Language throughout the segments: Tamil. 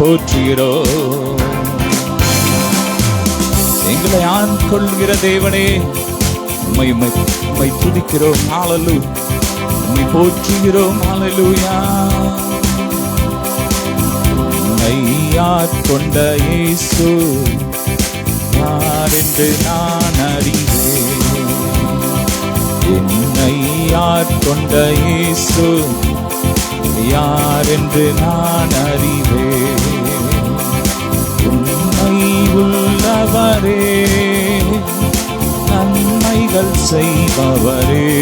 போற்றுகிறோம். எங்களை ஆண்கொள்கிற தேவனே, உம்மை துதிக்கிறோம். ஹல்லேலூயா. உம்மை போற்றுகிறோம். ஹல்லேலூயா. உம்மை ஆட்கொண்ட இயேசு யார் என்று நான் அறிவேன். என்னை ஆட்கொண்ட இயேசு யார் என்று நான் அறிவேன். உண்மை உள்ளவரே, நன்மைகள் செய்பவரே,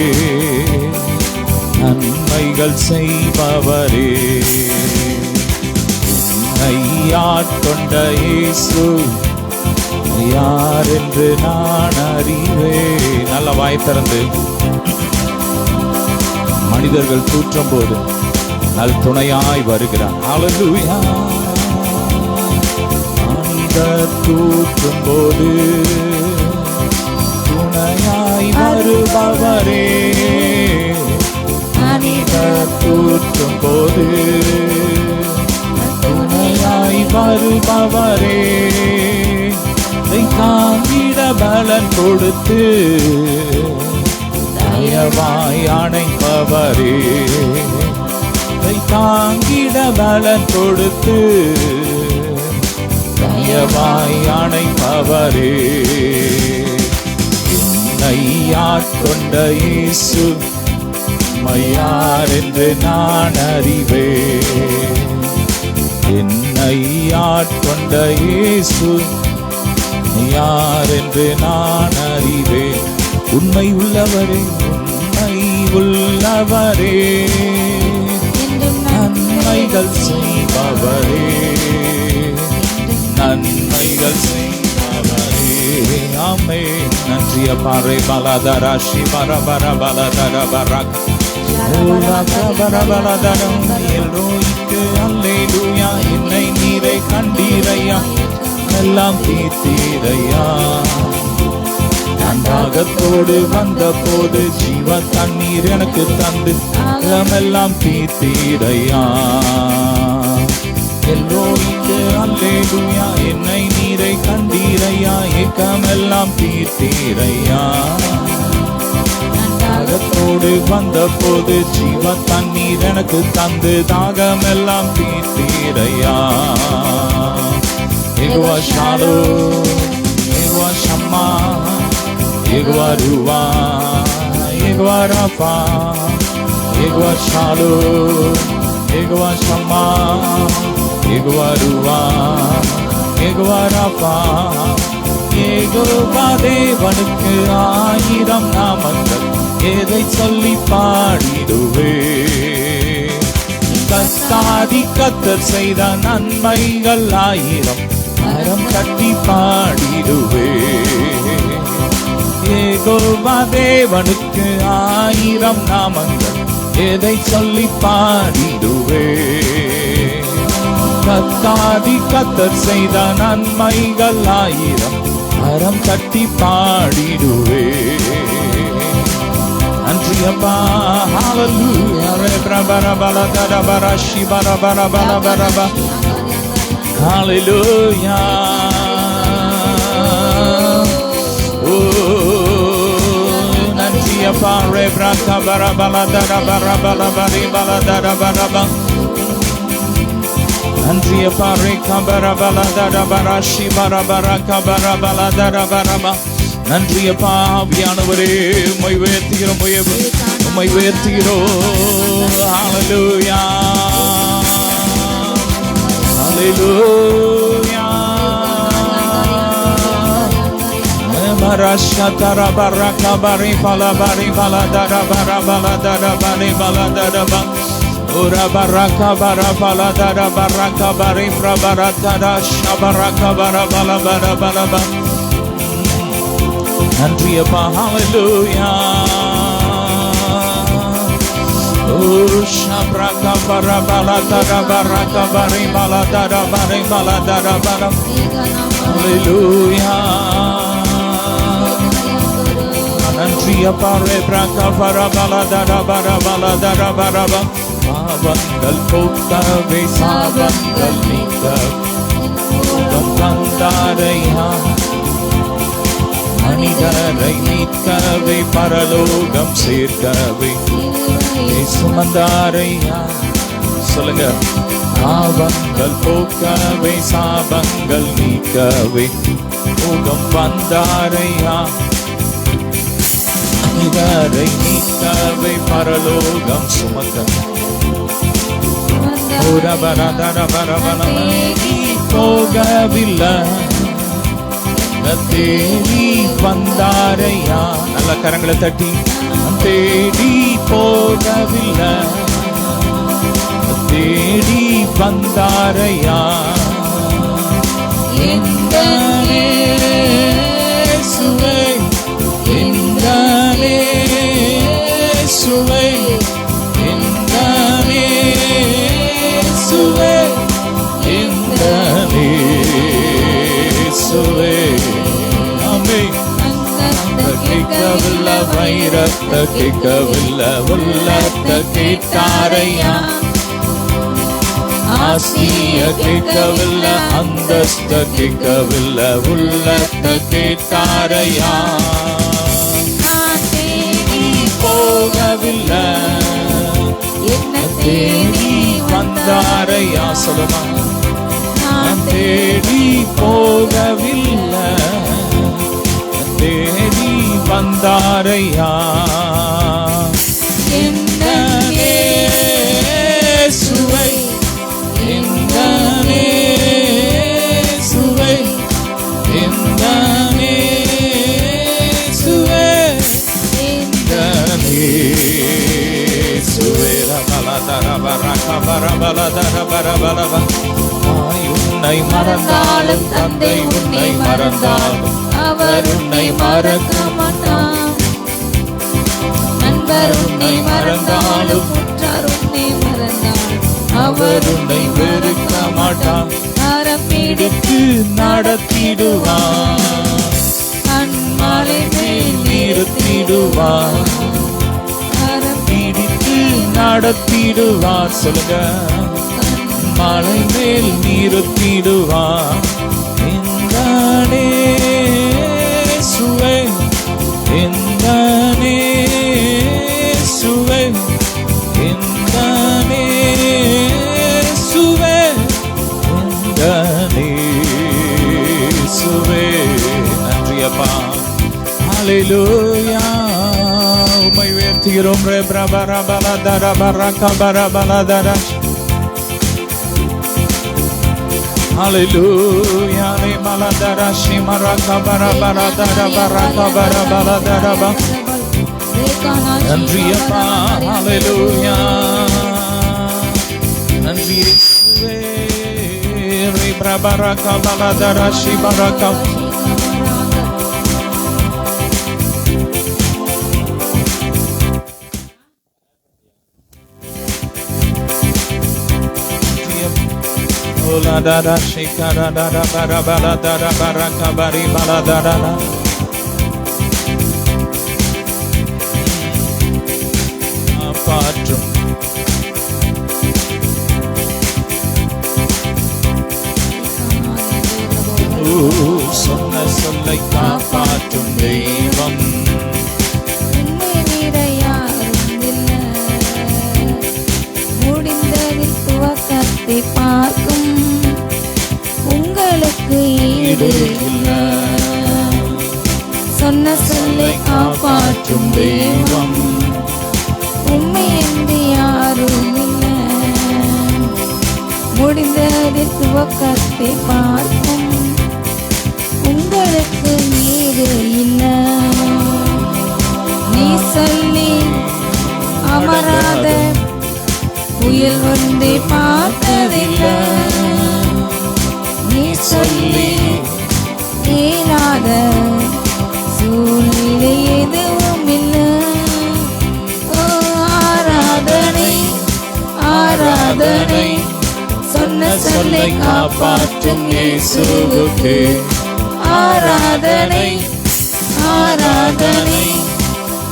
நன்மைகள் செய்பவரே. உன்னை ஆட்கொண்ட இயேசு யார் என்று நான் அறிவேன். நல்ல வாய் திறந்து மனிதர்கள் தூற்றும் போது நல் துணையாய் வருகிறார். ஹல்லேலூயா. மனிதர் தூற்றும் போது துணையாய் வருபவரே, மனிதர் தூற்றும் போது துணையாய் வருபவரே. தாங்கிட பலன் கொடுத்து தயவாய் அணைப்பவரே, தாங்கிட பலன் கொடுத்து தயவாய் அணைப்பவரே. என்னை ஆட்கொண்ட இயேசு யார் என்று நான் அறிவேன். என்னை ஆட்கொண்ட இயேசு யார் என்று நான் அறிவேன். உண்மை உள்ளவரே, உண்மை உள்ளவரே, நன்மைகள் செய்பவரே, நன்மைகள் செய்பவரே. ஆமென். நன்றி அப்பாரே. பலதரா சிவர பர பலதர பரக் பரபலதரம் எல்லோய்க்கு அல்லேலூயா. என்னை நீரை கண்டீரையா, எல்லாம் தீர்த்தீரையா. நான் தாகத்தோடு வந்த போது ஜீவ தண்ணீர் எனக்கு தந்து எல்லாம் தீர்த்தீரையா. எல்லோய்க்கு அல்லேலூயா. என்னை நீரை கண்டீரையா, ஏக்கமெல்லாம் தீர்த்தீரையா. தாகத்தோடு வந்த போது ஜீவ தண்ணீர் எனக்கு தந்து தாகமெல்லாம் தீர்த்தீரையா. யெகோவா ஷாலோம், யெகோவா ஷம்மா, யெகோவா ரூவா, யெகோவா ராஃபா. யெகோவா ஷாலோம், யெகோவா ஷம்மா, யெகோவா ரூவா, யெகோவா ராஃபா. யெகோவா தேவனுக்கு 1000 நாமங்கள், எதை சொல்லி பாடிடுவே. கர்த்தாதி கர்த்தர் செய்த நன்மைகள் 1000 மரம் கட்டி பாடிடுவே. யெகோவா தேவனுக்கு 1000 நாமங்கள், எதை சொல்லி பாடிடுவே. கர்த்தாதி கர்த்தர் செய்த நன்மைகள் 1000 மரம் கட்டி பாடிடுவே. நன்றி அப்பா. ஹல்லேலூயா. ஹல்லேலூயா. ஓ நன்றி அப்பா. ரெப்ரகா பரபலதர பரபலபரி பலதர பரப. நன்றி அப்பா. ரேகா பரபலதர பரஷி பரபரகா பரபலதர பரப. நன்றி அப்பா. ஆவியானவரே, உம்மை உயர்த்துகிறோம், உம்மை உயர்த்துகிறோம். ஹல்லேலூயா. ஹல்லேலூயா. மரஷதர பரகா பரி பலபரி பலதர பரபலதர பரி பலதர ப. Ora baraka bara bala dara baraka bari prabaraka da shabaraka bara bala bara bala ba. Nandri appa. Hallelujah. Oh shabraka bara bala dara baraka bari bala dara bara. Hallelujah. Nandri appa. Rebraka bara bala dara bara ba. பாவங்கள் போக்கவே சாபங்கள் நீக்க வந்தாரையா, மனிதரை மீட்கவே பரலோகம் சேர்க்கவே சுமந்தாரையா. சொல்லுங்க. பாவங்கள் போக்கவே சாபங்கள் நீக்கவே போகம் வந்தாரையா, மனிதரை மீட்கவே பரலோகம் சுமக்க போகவில்லை, தேடி வந்தாரையா. நல்ல கரங்களை தட்டி. தேடி போகவில்லை, தேடி வந்தாரையா. இந்த இயேசுவே, இந்த இயேசுவே, இந்த இயேசுவே, இந்த இயேசுவே. ஆமென். கேட்கவில்லை, வைரத்தை கேட்கவில்லை, உள்ளத்தை கேட்டாரையா. ஆசிய கேட்கவில்லை, அந்தஸ்த கேட்கவில்லை, உள்ளத்தை கேட்டாரையா. போகவில்லை, தேடி வந்தாரையா. சொல்லுமா. தேடி போகவில்லை, தேடி வந்தாரையா. இந்த இயேசுவை, இந்த இயேசுவை, இந்த இயேசுவை, இந்த இயேசுவை. உன்னை மறந்தாலும் தந்தை உன்னை மறந்தாலும் அவர் உன்னை மறக்க மாட்டார். நண்பர் உன்னை மறந்தாலும் உற்றார் உன்னை மறந்தாலும் அவர் உன்னை வெறுக்க மாட்டார். கரம் பிடித்து நடத்திடுவார், கண்மாலை மேல் நிறுத்திடுவார். கரம் பிடித்து நடத்திடுவார். சொல்லுங்க. மலை மேல் நிறுத்திடுவார். இந்த இயேசுவே, இந்த இயேசுவே, இந்த இயேசுவே, இந்த இயேசுவே. நன்றி அப்பா. ஹல்லேலூயா. உம்மை உயர்த்துகிறோம். ரே பிரபரபலதர பரகபரபலதர. Hallelujah. Re maladara shimara kabara baradara barakabara baladara. Nandri appa. Hallelujah. Nandri re brabaraka baladara shibaraka. La da da shikara da da bara bala da da baraka bari bala da da da. Apatrum சொன்ன சொல்லை காப்பாற்றும் தெய்வம். முடிந்ததில் துவக்கத்தை பார்க்கும் உங்களுக்கு ஈடு இல்லை. சொன்ன சொல்லை காப்பாற்றும் தெய்வம். உண்மை என்று யாரும் இல்லை. முடிந்ததில் துவக்கத்தை பார்க்கும் உங்களுக்கு ஈடு இல்லை. நீ சொல்லி அமராத புயல் ஒன்றை பார்த்ததில்லை. நீ சொல்லி கேளாத சூழ்நிலை எதுவும் இல்லை. ஆராதனை ஆராதனை சொன்ன சொல்லை காப்பாற்றும் இயேசுவுக்கே. ஆராதனை ஆராதனை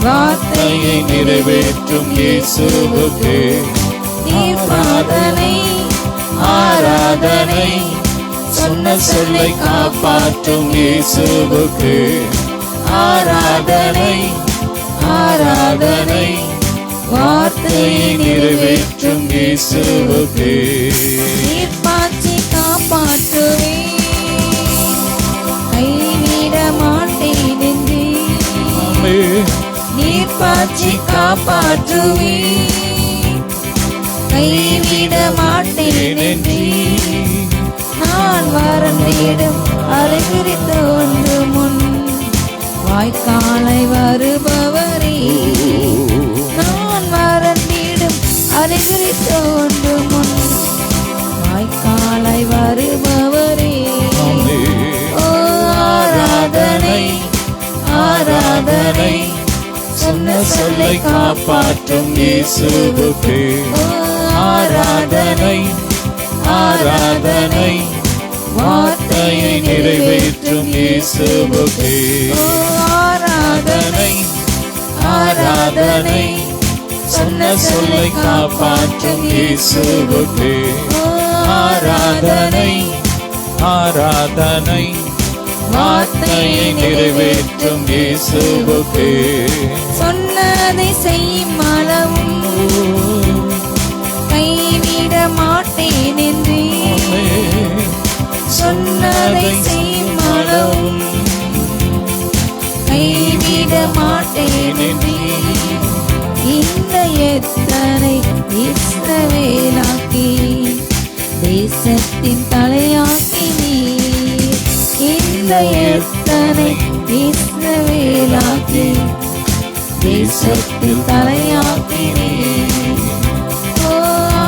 வார்த்தையை நிறைவேற்றும் இயேசுவுக்கே. ஆராதனை ஆராதனை சொன்ன சொல்லை காப்பாற்றும் இயேசுவுக்கு ஆராதனை ஆராதனை. வார்த்தையை நிறைவேற்றும் இயேசுவுக்கு நீர் பாய்ச்சி காப்பாற்றுவே கைவிட மாட்டேன் என்று நீர் பாய்ச்சி காப்பாற்றுவே கைவிட மாட்டேன் என்று நான் வறண்டிடும் அருகிரித்து ஒன்று முன் வாய்க்காலை வருபவரே நான் வறண்டிடும் அருகிரித்து ஒன்று முன் வாய்க்காலை வருபவரே ஓ ஆராதனை ஆராதனை. சொன்ன சொல்லை காப்பாற்றும் இயேசுவுக்கு ஆராதனை ஆராதனை. வார்த்தையை நிறைவேற்றும் இயேசுவுக்கு ஆராதனை ஆராதனை. சொன்ன சொல்லை காப்பாற்றும் இயேசுவுக்கு ஆராதனை ஆராதனை. வார்த்தையை நிறைவேற்றும் இயேசுவுக்கு சொன்னதை செய்யும் அளவும் கைவிட மாட்டேன் என்று சொன்னதை செய்யும் அளவும் கைவிட மாட்டேன் என்று இந்த எத்தனை இஸ்ரவேலாக்கி தேசத்தின் தலையாக்கி நீர் இந்த எத்தனை இஸ்ரவேலாக்கி தேசத்தின் தலையாக்கி நீர்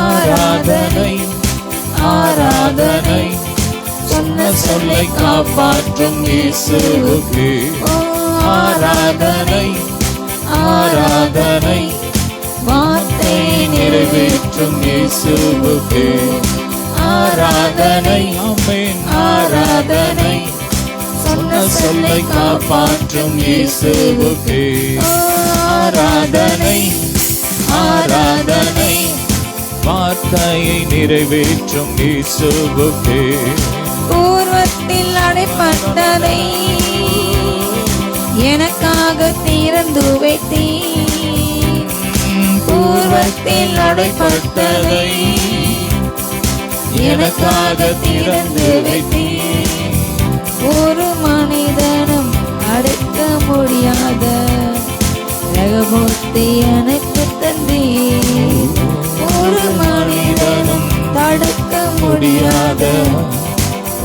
ஆராதனை ஆராதனை. சொன்ன சொல்லை காப்பாற்றும் இயேசுவுக்கு ஆராதனை ஆராதனை. வார்த்தையை நிறைவேற்றும் இயேசுவுக்கு ஆராதனை ஆராதனை. சொன்ன சொல்லை காப்பாற்றும் இயேசுவுக்கு ஆராதனை ஆராதனை. வார்த்தையை நிறைவேற்றும் இயேசுவுக்கு பூர்வத்தில் அடைப்பட்டதை எனக்காக திறந்து வைத்தீர் பூர்வத்தில் அடைப்பட்டதை எனக்காக திறந்து வைத்தீர் ஒரு மனிதனும் அடைக்க முடியாத ரகபோத்தை எனக்கு தந்தீர் ஒரு மனிதனும் தடுக்க முடியாத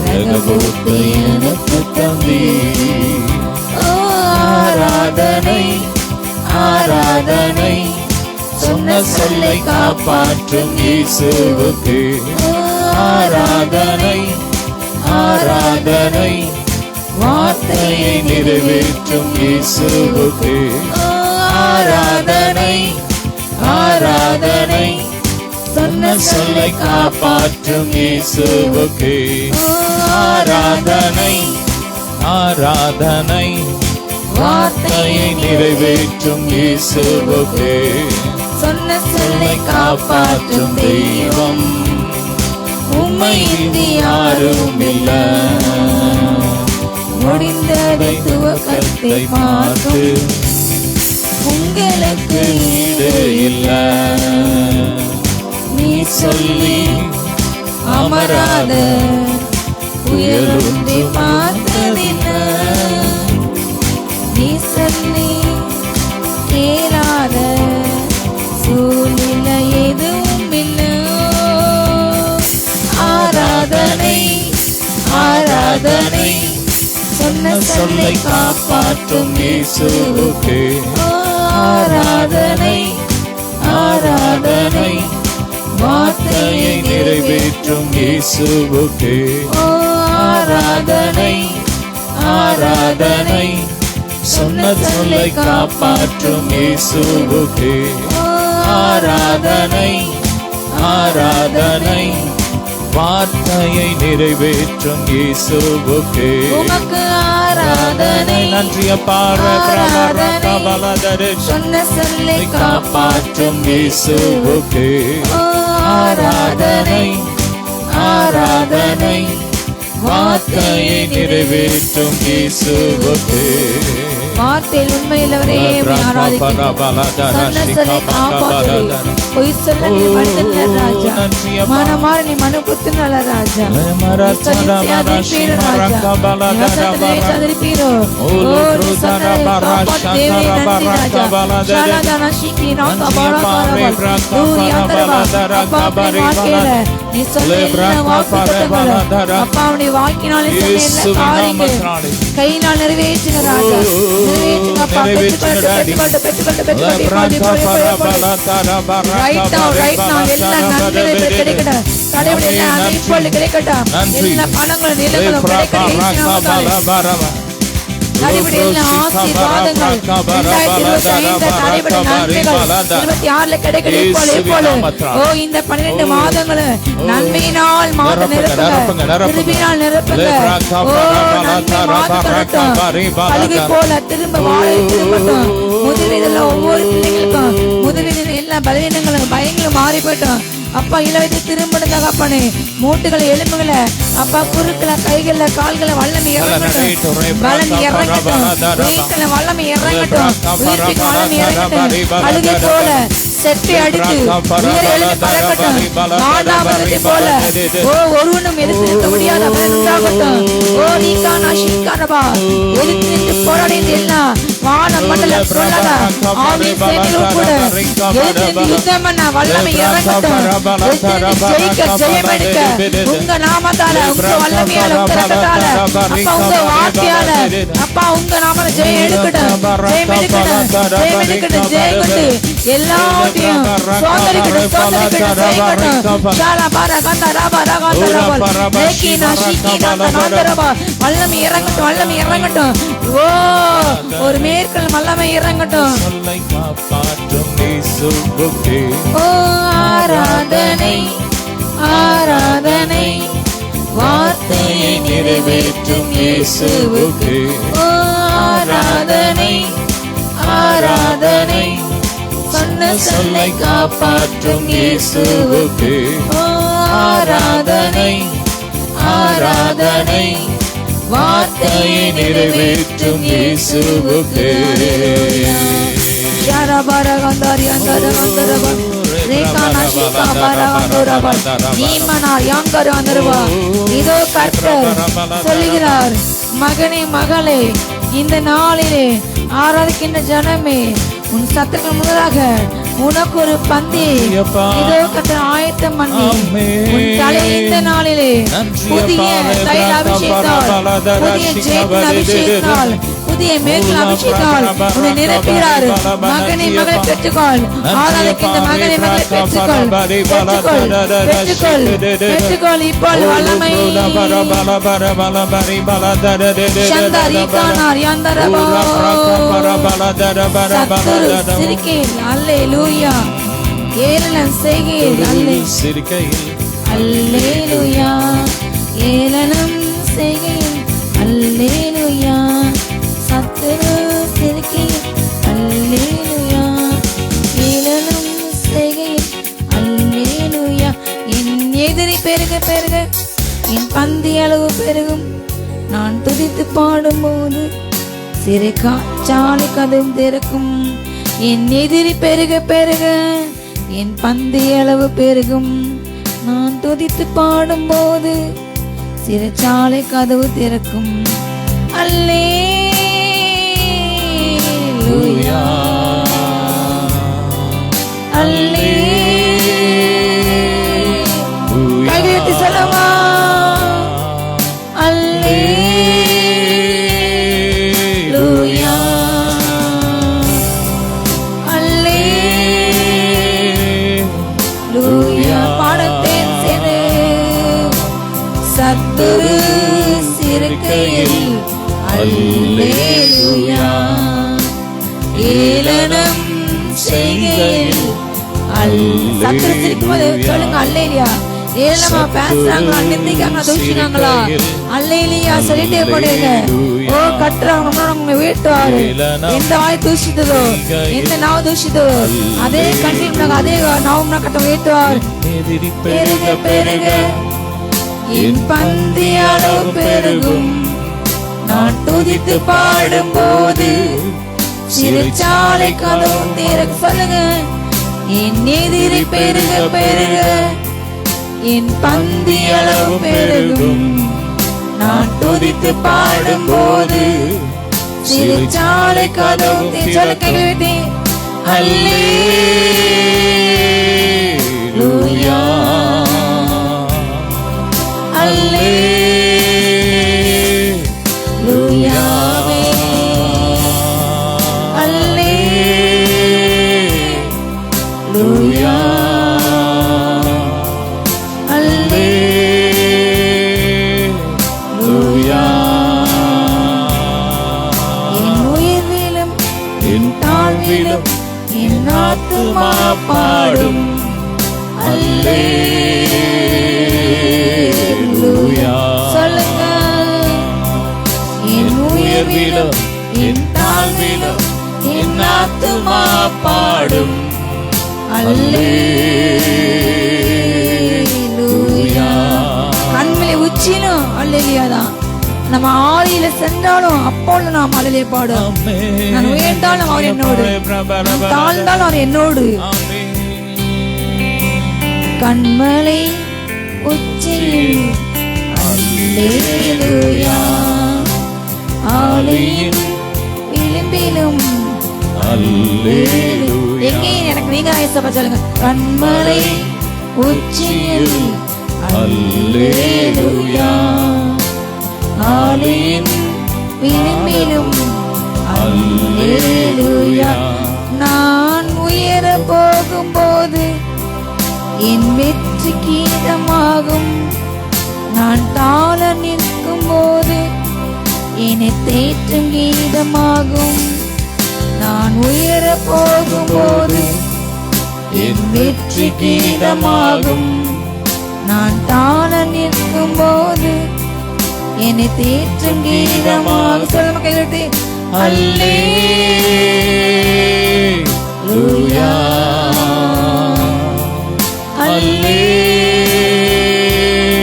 ரகபோத்தை எனக்கு தந்தீர் ஆராதனை ஆராதனை. சொன்ன சொல்லை காப்பாற்றும் இயேசுவுக்கு ஆராதனை ஆராதனை. வார்த்தையை நிறைவேற்றும் இயேசுவுக்கு ஆராதனை ஆராதனை. சொன்ன சொல்லை காப்பாற்றும் இயேசுவுக்கு ஆராதனை ஆராதனை. வார்த்தையை நிறைவேற்றும் இயேசுவுக்கு சொன்ன சொல்லை காப்பாற்றும் தெய்வம் உம்மை இன்றி யாரும் இல்ல. முடிந்ததை துவக்கத்தை பார்த்து உங்களுக்கு ஈடு இல்ல. நீ சொல்லி அமராத புயலுந்தி பார்த்ததில்ல. நீ சொல்லி கேளாத சூழ்நிலை எதுவும் இல்லை. ஆராதனை ஆராதனை. சொன்ன சொல்லை காப்பாற்றும் இயேசுவுக்கு ஆராதனை ஆராதனை. வார்த்தையை நிறைவேற்றும் இயேசுவுக்கு ஆராதனை ஆராதனை. சொன்ன சொல்லை காப்பாற்றும் இயேசுவுக்கு ஆராதனை ஆராதனை. வார்த்தையை நிறைவேற்றும் இயேசுவுக்கு உமக்கு ஆராதனை. நன்றி அப்பா. சொன்ன சொல்லை காப்பாற்றும் இயேசுவுக்கு ஆராதனை ஆராதனை. வார்த்தையை நிறைவேற்றும் இயேசுவுக்கு. வார்த்தையில் உண்மையுள்ளவரே சொன்ன சொல்லை காப்பாற்றுவீர். பொய் சொல்ல நீ மனிதனல்ல ராஜா, மனமாற நீ மனு புத்திரனல்ல ராஜா. நீ அப்பாவுடைய வாழ்க்கையினாலே கையினால் நிறைவேற்றுங்க ராஜா. இந்த 12 மாதங்களும் நன்மையினால் போல திரும்ப திரும்பட்டும். முதலில் ஒவ்வொரு பிள்ளைகளுக்கும் முதலில் எல்லா பலவீனங்களும் பயங்களும் மாறி போயிட்டோம். அப்பா இளவயது திரும்பணும் தகப்பனே. மூட்டுகளை எலும்புகளை அப்பா குறுக்களை கைகளை கால்களை வல்லமை இறங்கட்டும், பலன் இறங்கட்டும், உயிர்களை வல்லமை இறங்கட்டும், உயிர்ப்பிக்கு வல்லமை இறங்கட்டும். அழுகை போல செட்டை அடித்து பறக்கட்டும். மாதாபதி போல ஒருவனும் எதிர்த்து நிற்க முடியாத உண்டாகட்டும். எதிர்த்து நின்று போராடியது எல்லாம் வான மண்டல சொல்லாத ஆவின் சேனைகள் கூட எதிர்த்து யுத்தம் பண்ண வல்லமை இறங்கட்டும். ஜெயிக்க ஜெயமெடுக்க உங்க நாமத்தால உங்க வல்லமையால உங்க ரத்தத்தால அப்பா உங்க வார்த்தையால அப்பா உங்க நாமல ஜெயம் எடுக்கட்டும், ஜெயம் எடுக்கட்டும், ஜெயம் எடுக்கட்டும், ஜெயம் கொண்டு எல்லாத்தையும் சோதரிக்கட்டும், சோதரிக்கட்டும், ஜெயிக்கட்டும். ஷாலா பாரா கந்தா ராபா ராகாந்தா ராபா ஏகினா ஷிகினா கந்தா ராபா வல்லமை இறங்கட்டும், வல்லமை இறங்கட்டும். ஓ ஒரு மேற்கல் வல்லமை இறங்கட்டும். ஓ ஆராதனை ஆராதனை வார்த்தையை நிறைவேற்றும் இயேசுவுக்கு. ஓ ஆராதனை ஆராதனை சொன்ன சொல்லை காப்பாற்றும் இயேசுவுக்கு. ஓ ஆராதனை ஆராதனை வார்த்தையை நிறைவேற்றும் இயேசுவுக்கு. இதோ கர்த்தர் சொல்லுகிறார், மகனே மகளே, இந்த நாளிலே ஆராதிக்கின்ற ஜனமே, உன் சத்துக்கள் முதலாக உனக்கு ஒரு பந்தி இதோ கர்த்தர் ஆயத்தம் பண்ணி உன் தலையை இந்த நாளிலே புதிய தைல அபிஷேகத்தால், புதிய ஜெயத்தின் அபிஷேகத்தால், புதிய மேற்கல் அபிஷேகத்தால் உன்னை நிரப்புகிறார். மகனை மகளை பெற்றுக்கொள், ஆராதிக்கின்ற மகனை மகளை பெற்றுக்கொள், பெற்றுக்கொள், பெற்றுக்கொள், பெற்றுக்கொள். இப்போது வல்லமை சந்தாரி கானார் யந்தரபோ சத்துரு சிரிக்கையில் அல்லேலூயா, ஏளனம் செய்கையில் அல்லேலூயா, ஏளனம் செய்கையில் அல்லேலூயா, சத்துரு சிரிக்கையில் அல்லேலூயா, ஏளனம் செய்கையில் அல்லேலூயா. என் எதிரி பெருக பெருக என் பந்தி அளவு பெருகும். நான் துதித்து பாடும்போது சிறைச்சாலை கதவும் திறக்கும். என் எதிரி பெருக பெருக என் பந்தி அளவு பெருகும். நான் துதித்து பாடும்போது சிறைச்சாலை கதவு திறக்கும். அல்லேலூயா அல்லேலூயா. கையெழுத்து சொல்லவா? அல்லேலூயா அல்லேலூயா. பாடத்தேன் சென்று சத்துரு சிறுக்கையில் அல்லேலூயா, ஏளனம் செய்கையில் சத்துரு சிரிக்கும் போது சொல்லுங்க அல்லேலூயா. ஏளனமா பேசுறாங்களா, நிந்திக்காங்களா, தூஷினாங்களா, அல்லேலூயா சொல்லிட்டே போடுங்க. ஓ கட்டுறவங்க உங்க வீட்டுவாரு. எந்த வாய் தூஷித்ததோ, எந்த நாவ தூஷித்தோ, அதே கண்ணீர் அதே நாவும் கட்ட வீட்டுவார். பெருக பெருக என் பந்தி அளவு பெருகும். நான் துதித்து பாடும்போது சிறைச்சாலை கதவு திறக்க. சொல்லுங்க. என் எதிரி பெருக பெருக என் பந்தி அளவு பெருகும். நான் துதித்து பாடும்போது சிறைச்சாலை கதவு திறக்க. அல்லேலூயா அல்லேலூயா அல்லேலூயா அல்லேலூயா. என் உயிர்விலும் என் தாழ்விலும் என் ஆத்துமா பாடும் அல்லேலூயா. சொல்லுங்க. என் உயிர்விலும் என் தாழ்விலும் என் ஆத்துமா பாடும் அல்லேலூயா. கண்மலை உச்சிலும் அல்லேலூயா தான். நம்ம ஆதியில சென்றாலும் அப்போது நாம் அல்லேலூயா பாடும். நான் உயர்ந்தாலும் அவர் என்னோடு, நான் தாழ்ந்தாலும் அவர் என்னோடு. கண்மலை உச்சியில் அல்லேலூயா, ஆலையின் விளிம்பிலும் அல்லேலூயா. எங்கேயும் எனக்கு நீங்க ஐசப்பா சொல்லுங்க. கண்மலை உச்சியில் அல்லேலூயா, ஆலையின் விளிம்பிலும் அல்லேலூயா. நான் உயர போகும்போது என் வெற்றி கீதமாகும். நான் தாழ நிற்கும் போது என்னை தேற்றும் கீதமாகும். நான் உயர போகும்போது என் வெற்றி கீதமாகும். நான் தாழ நிற்கும் போது என்னை தேற்றும் கீதமாகும். சொல்லுங்க கையெழுத்து. அல்லேலூயா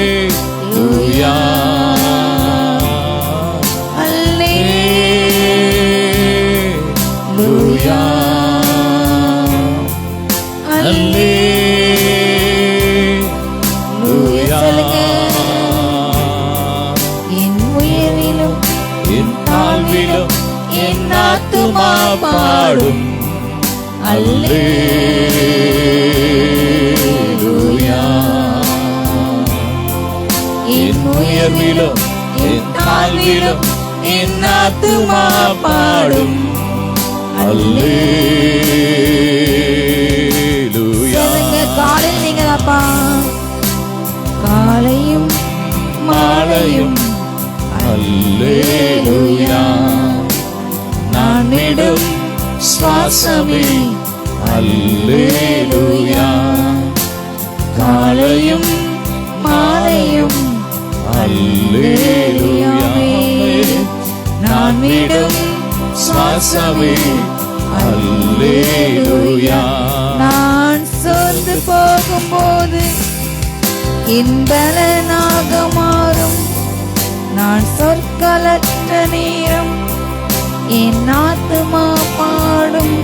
அல்லேலூயா அல்லேலூயா அல்லேலூயா. சொல்லுங்க. என் உயிரிலும் என் தாழ்விலும் என் ஆத்துமா பாடும் அல்லேலூயா. என் உயர்விலும் என் தாழ்விலும் என் ஆத்துமா பாடும் அல்லேலூயா. காலையில் நீங்க தாப்பா, காலையும் மாலையும் அல்லேலூயா. நான் விடும் சுவாசமே அல்லேலூயா. காலையும் மாலையும் அல்லேலூயா. நான் விடும் சுவாசமே அல்லேலூயா. நான் சோர்ந்து போகும்போது என் பலனாக மாறும். நான் சொற்களற்ற நேரம் என் ஆத்துமா பாடும்.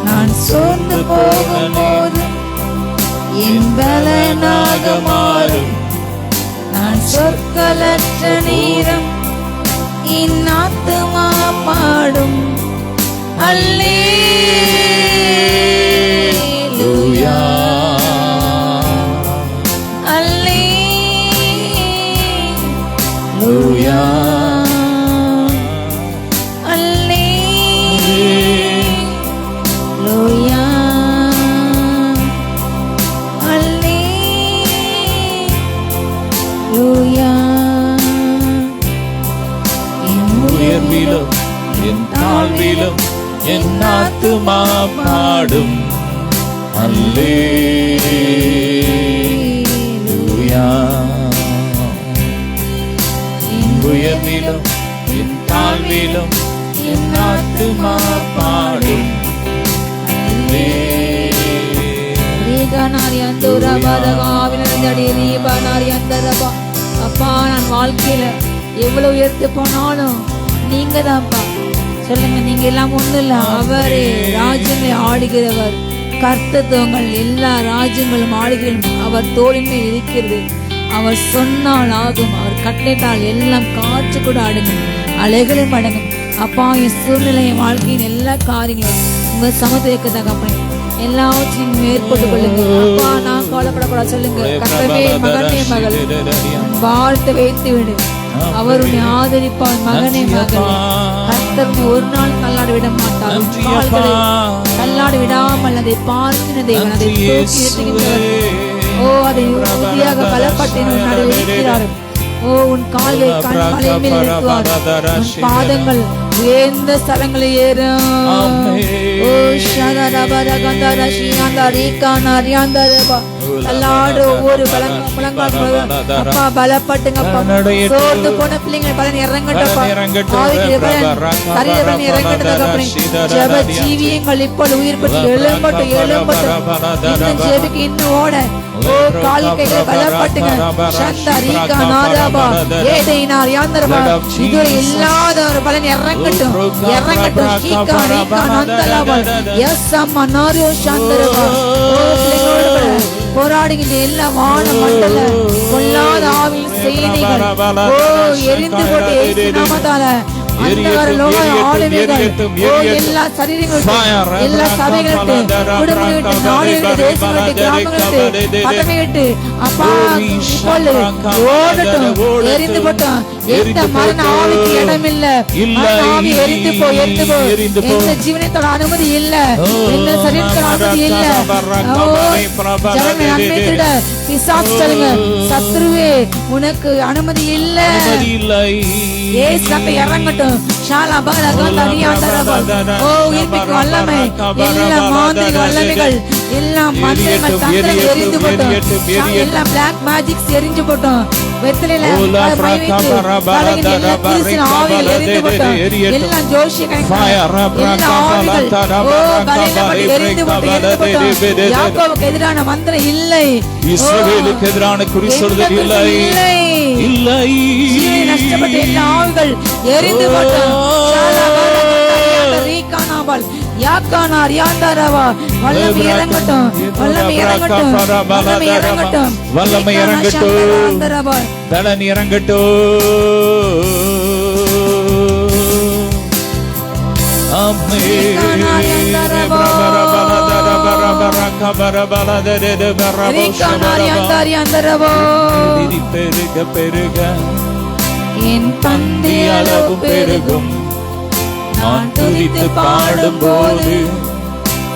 நான் சோர்ந்து போகும்போது என் பலனாக மாறும். நான் சொற்களற்ற நேரம் என் ஆத்துமா பாடும் அல்லேலூயா அல்லேலூயா அல்லேலூயா அல்லேலூயா. என் உயர்விலும் என் தாழ்விலும் என் ஆத்துமா பாடும் அல்லேலூயா. என் உயர்விலும் என் தாழ்விலும் என் ஆத்துமா பாடும் அப்பா, நான் வாழ்க்கையில எவ்வளவு உயர்த்து போனாலும் நீங்க தான்ப்பா. சொல்லுங்க, நீங்க எல்லாம் ஒண்ணு இல்ல. அவரே ராஜ்யங்களை ஆளுகிறவர். கர்த்தத்துவங்கள் எல்லா ராஜ்யங்களும் ஆளுகளும் அவர் தோளின் மேல் இருக்கிறது. அவர் சொன்னால் ஆகும், அவர் கட்டளையிட்டால் எல்லாம் காற்று கூட அடங்கும், அலைகளும் அடங்கும். அப்பா, என் சூழ்நிலை, என் வாழ்க்கையின் எல்லா காரியங்களும் உங்க சமத்துவக்கு தகப்பனே எல்லாவற்றையும் மேற்கொண்டு கொள்ளுங்க. அப்பா, நான் கவலைப்படக்கூடாது. சொல்லுங்க, கர்த்தவே மகனே மகள் வாழ்த்து வைத்து விடு, அவர் உன்னை ஆதரிப்பார். மகனே மகளே, கர்த்தர் ஒரு நாள் தள்ளாட விட மாட்டார். கால்களை தள்ளாட விடாமல் அதை பார்க்கிற தேவன், அதை தூக்கி நிறுத்துகின்றவர். ஓ, அதை உறுதியாக பலப்பட்டு இருக்கிறார். ஓ, உன் கால்களை கண்மலை மேல் நிறுத்துவார். உன் பாதங்கள் உயர்ந்த ஸ்தலங்களை ஏறும். ஓ, தள்ளாடு ஒவ்வொரு அப்பா, பலப்பட்டுங்கப்பா. சோர்ந்து போன பிள்ளைங்க பலன் இறங்கட்டப்பா. சரீர இறங்கட்டதுக்கு ஜப ஜீவியங்கள் இப்போ உயிர் பற்றி எழும்பட்டும், எழும்பட்டும். இன்னும் ஜெபிக்கு, இன்னும் ஓட. ஓ, கால் கைகள் பலப்பட்டுங்க. சந்தரிகா நாராபா ஏதைனார் யாந்தரபா. இதுவரை இல்லாத ஒரு பலன் இறங்கட்டும், இறங்கட்டும். கீகா ரீகா நந்தலாபா எஸ் அம்மா நாரியோ சந்தரபா. ஓ, பிள்ளைகளோடு போராடுகின்ற எல்லா வான மண்டல கொல்லாத ஆவியின் செய்திகள் ஓ எரிந்து போட்டு இயேசு நாமத்தால அந்தகார லோக ஆளுமைகள் ஓ எல்லா சரீரங்களும் எல்லா சபைகளுக்கு குடும்பங்களுக்கு நாடுகளுக்கு தேசங்களுக்கு கிராமங்களுக்கு பட்டணங்களுக்கு அப்பா இப்பொழுது ஓடட்டும், எரிந்து போட்டோம். எந்த மரண ஆவிக்கு இடமில்ல. ஆவி எரிந்து போ, எரிந்து போ. எந்த ஜீவனத்தோட அனுமதி இல்ல, எந்த சரீரத்தோட அனுமதி இல்ல. ஜனமே நன்மை திருட பிசாசு சொல்லுங்க, சத்ருவே உனக்கு அனுமதி இல்ல. ஏசப்ப இறங்கட்டும். ஷாலா பாலா கந்தரியா தரபா. ஓ, உயிர்ப்பிக்கு வல்லமை, எல்லா மாந்திரிக வல்லமைகள், எல்லா மந்திரங்கள் தந்திரங்கள் எரிந்து போட்டோம். எல்லா பிளாக் மேஜிக்ஸ் எரிஞ்சு போட்டோம். வெத்தலையில பலகின்ற எல்லா கிறிஸ்தின் ஆவிகள் எரிந்து போட்டோம். எல்லா ஜோஷிய எல்லா ஆவிகள் ஓ பலகீனப்பட்டு எரிந்து போட்டோம். யாக்கோபுக்கு எதிரான மந்திரம் இல்லை, இஸ்ரவேலுக்கு எதிரான குறி சொல்லுதல் இல்லை. ஜீவனை நஷ்டப்பட்ட எல்லா ஆவிகள் எரிந்து போட்டோம். யாக்கானார் யாந்தாரவா. வல்லமை இறங்கட்டும், வல்லமை இறங்கட்டும், வல்லமை இறங்கட்டும், வல்லமை இறங்கட்டும், பலன் இறங்கட்டும். பெருக பெருக என் பந்தி அளவு பெருகும். நான் துதித்து பாடும்போது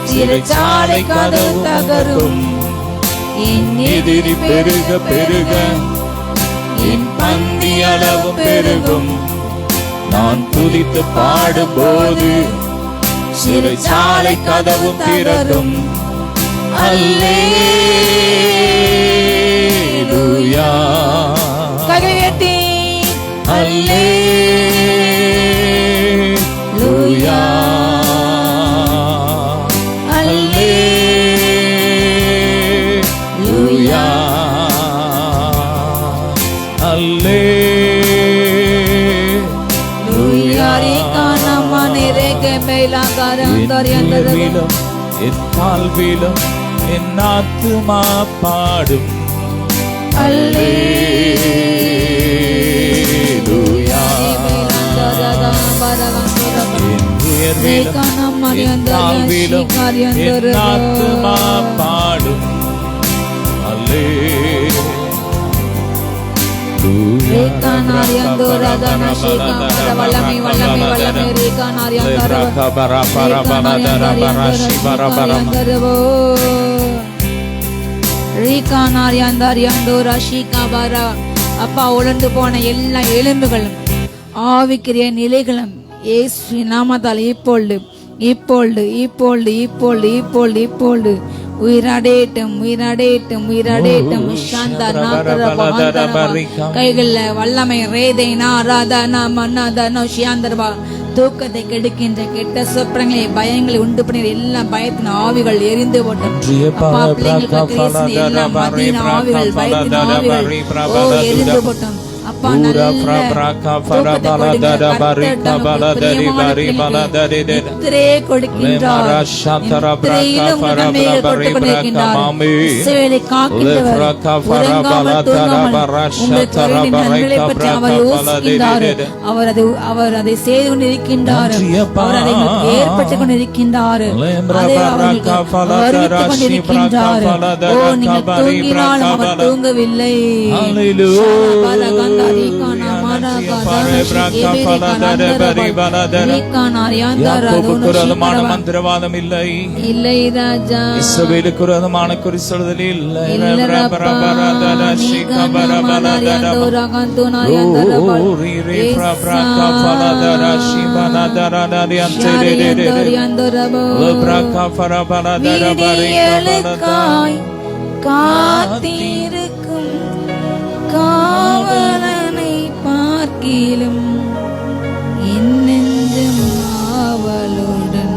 சிறைச்சாலை கதவு தகரும். என் எதிரி பெருக பெருக என் பந்தி அளவு பெருகும். நான் துதித்து பாடும்போது சிறைச்சாலை கதவு திறக்கும். அல்லேலூயா, கையெட்டி அல்லேலூயா, அல்லேலூயா, அல்லேலூயா. என் வாழ்விலும் என் ஆத்துமா பாடும் அல்லேலூயா. என் உயர்விலும் என் தாழ்விலும் என் ஆத்துமா பாடும் அல்லேலூயா. வல்லமை வல்லமை வல்லமை ரேகா அப்பா, உலர்ந்து போன எல்லா எலும்புகளும் ஆவிக்கிரிய நிலைகளும் இயேசு நாமத்தால் இப்பொழுது இப்பொழுது இப்பொழுது இப்பொழுது இப்பொழுது இப்பொழுது உயிரடையட்டும், உயிரடையட்டும், உயிரடையட்டும். கைகள்ல வல்லமை ரேதை நாராதனா மன்னாதனோ ஷியாந்தர்பா. தூக்கத்தை கெடுக்கின்ற கெட்ட சொப்பனங்களை பயங்களை உண்டு பண்ணி எல்லா பயத்தின் ஆவிகள் எரிந்து போட்டோம். அப்பா, பிள்ளைங்களுக்கு எல்லா மதியின் ஆவிகள் பயத்தின் ஆவிகள் ஓ எரிந்து போட்டோம். அப்பா, அப்பா நல்ல நித்திரை கொடுக்கின்றார். நித்திரையிலும் நன்மைகளை கொடுத்துக் கொண்டிருக்கின்றார். இஸ்ரவேலை காக்கின்றவர், உறங்காமல் தூங்காமல் உங்கள் கருணையின் நன்மைகளை பற்றி அவர் யோசிக்கின்றார். அவர் அதை செய்து கொண்டிருக்கின்றார். அவர் அதை ஏற்பட்டுக் கொண்டிருக்கின்றார். அதை அவர்களுக்கு அறிவித்துக் கொண்டிருக்கின்றார். ஓ, நீங்கள் தூங்கினால் அவர் தூங்கவில்லை. மந்திரவாதம் இல்லை, இல்லை ராஜா. இஸ்ரவேலுக்கு விரோதமான குறி சொல்லுதல் இல்லை. காத்திருக்கும் காவலனை பார்க்கிலும் என் நெஞ்சம் ஆவலுடன்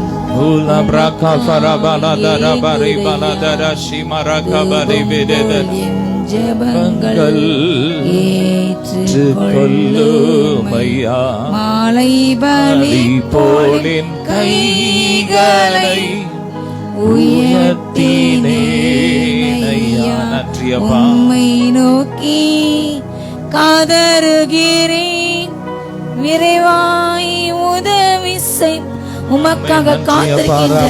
ஜெபங்கள் ஏற்றுக்கொள்ளுமையா. மாலை பலி போலின் கைகளை உயர்த்தினேனையா. உம்மை நோக்கி காதருகிறேன், விரைவாய் உதவி செய். உமக்காக காத்திருக்கின்ற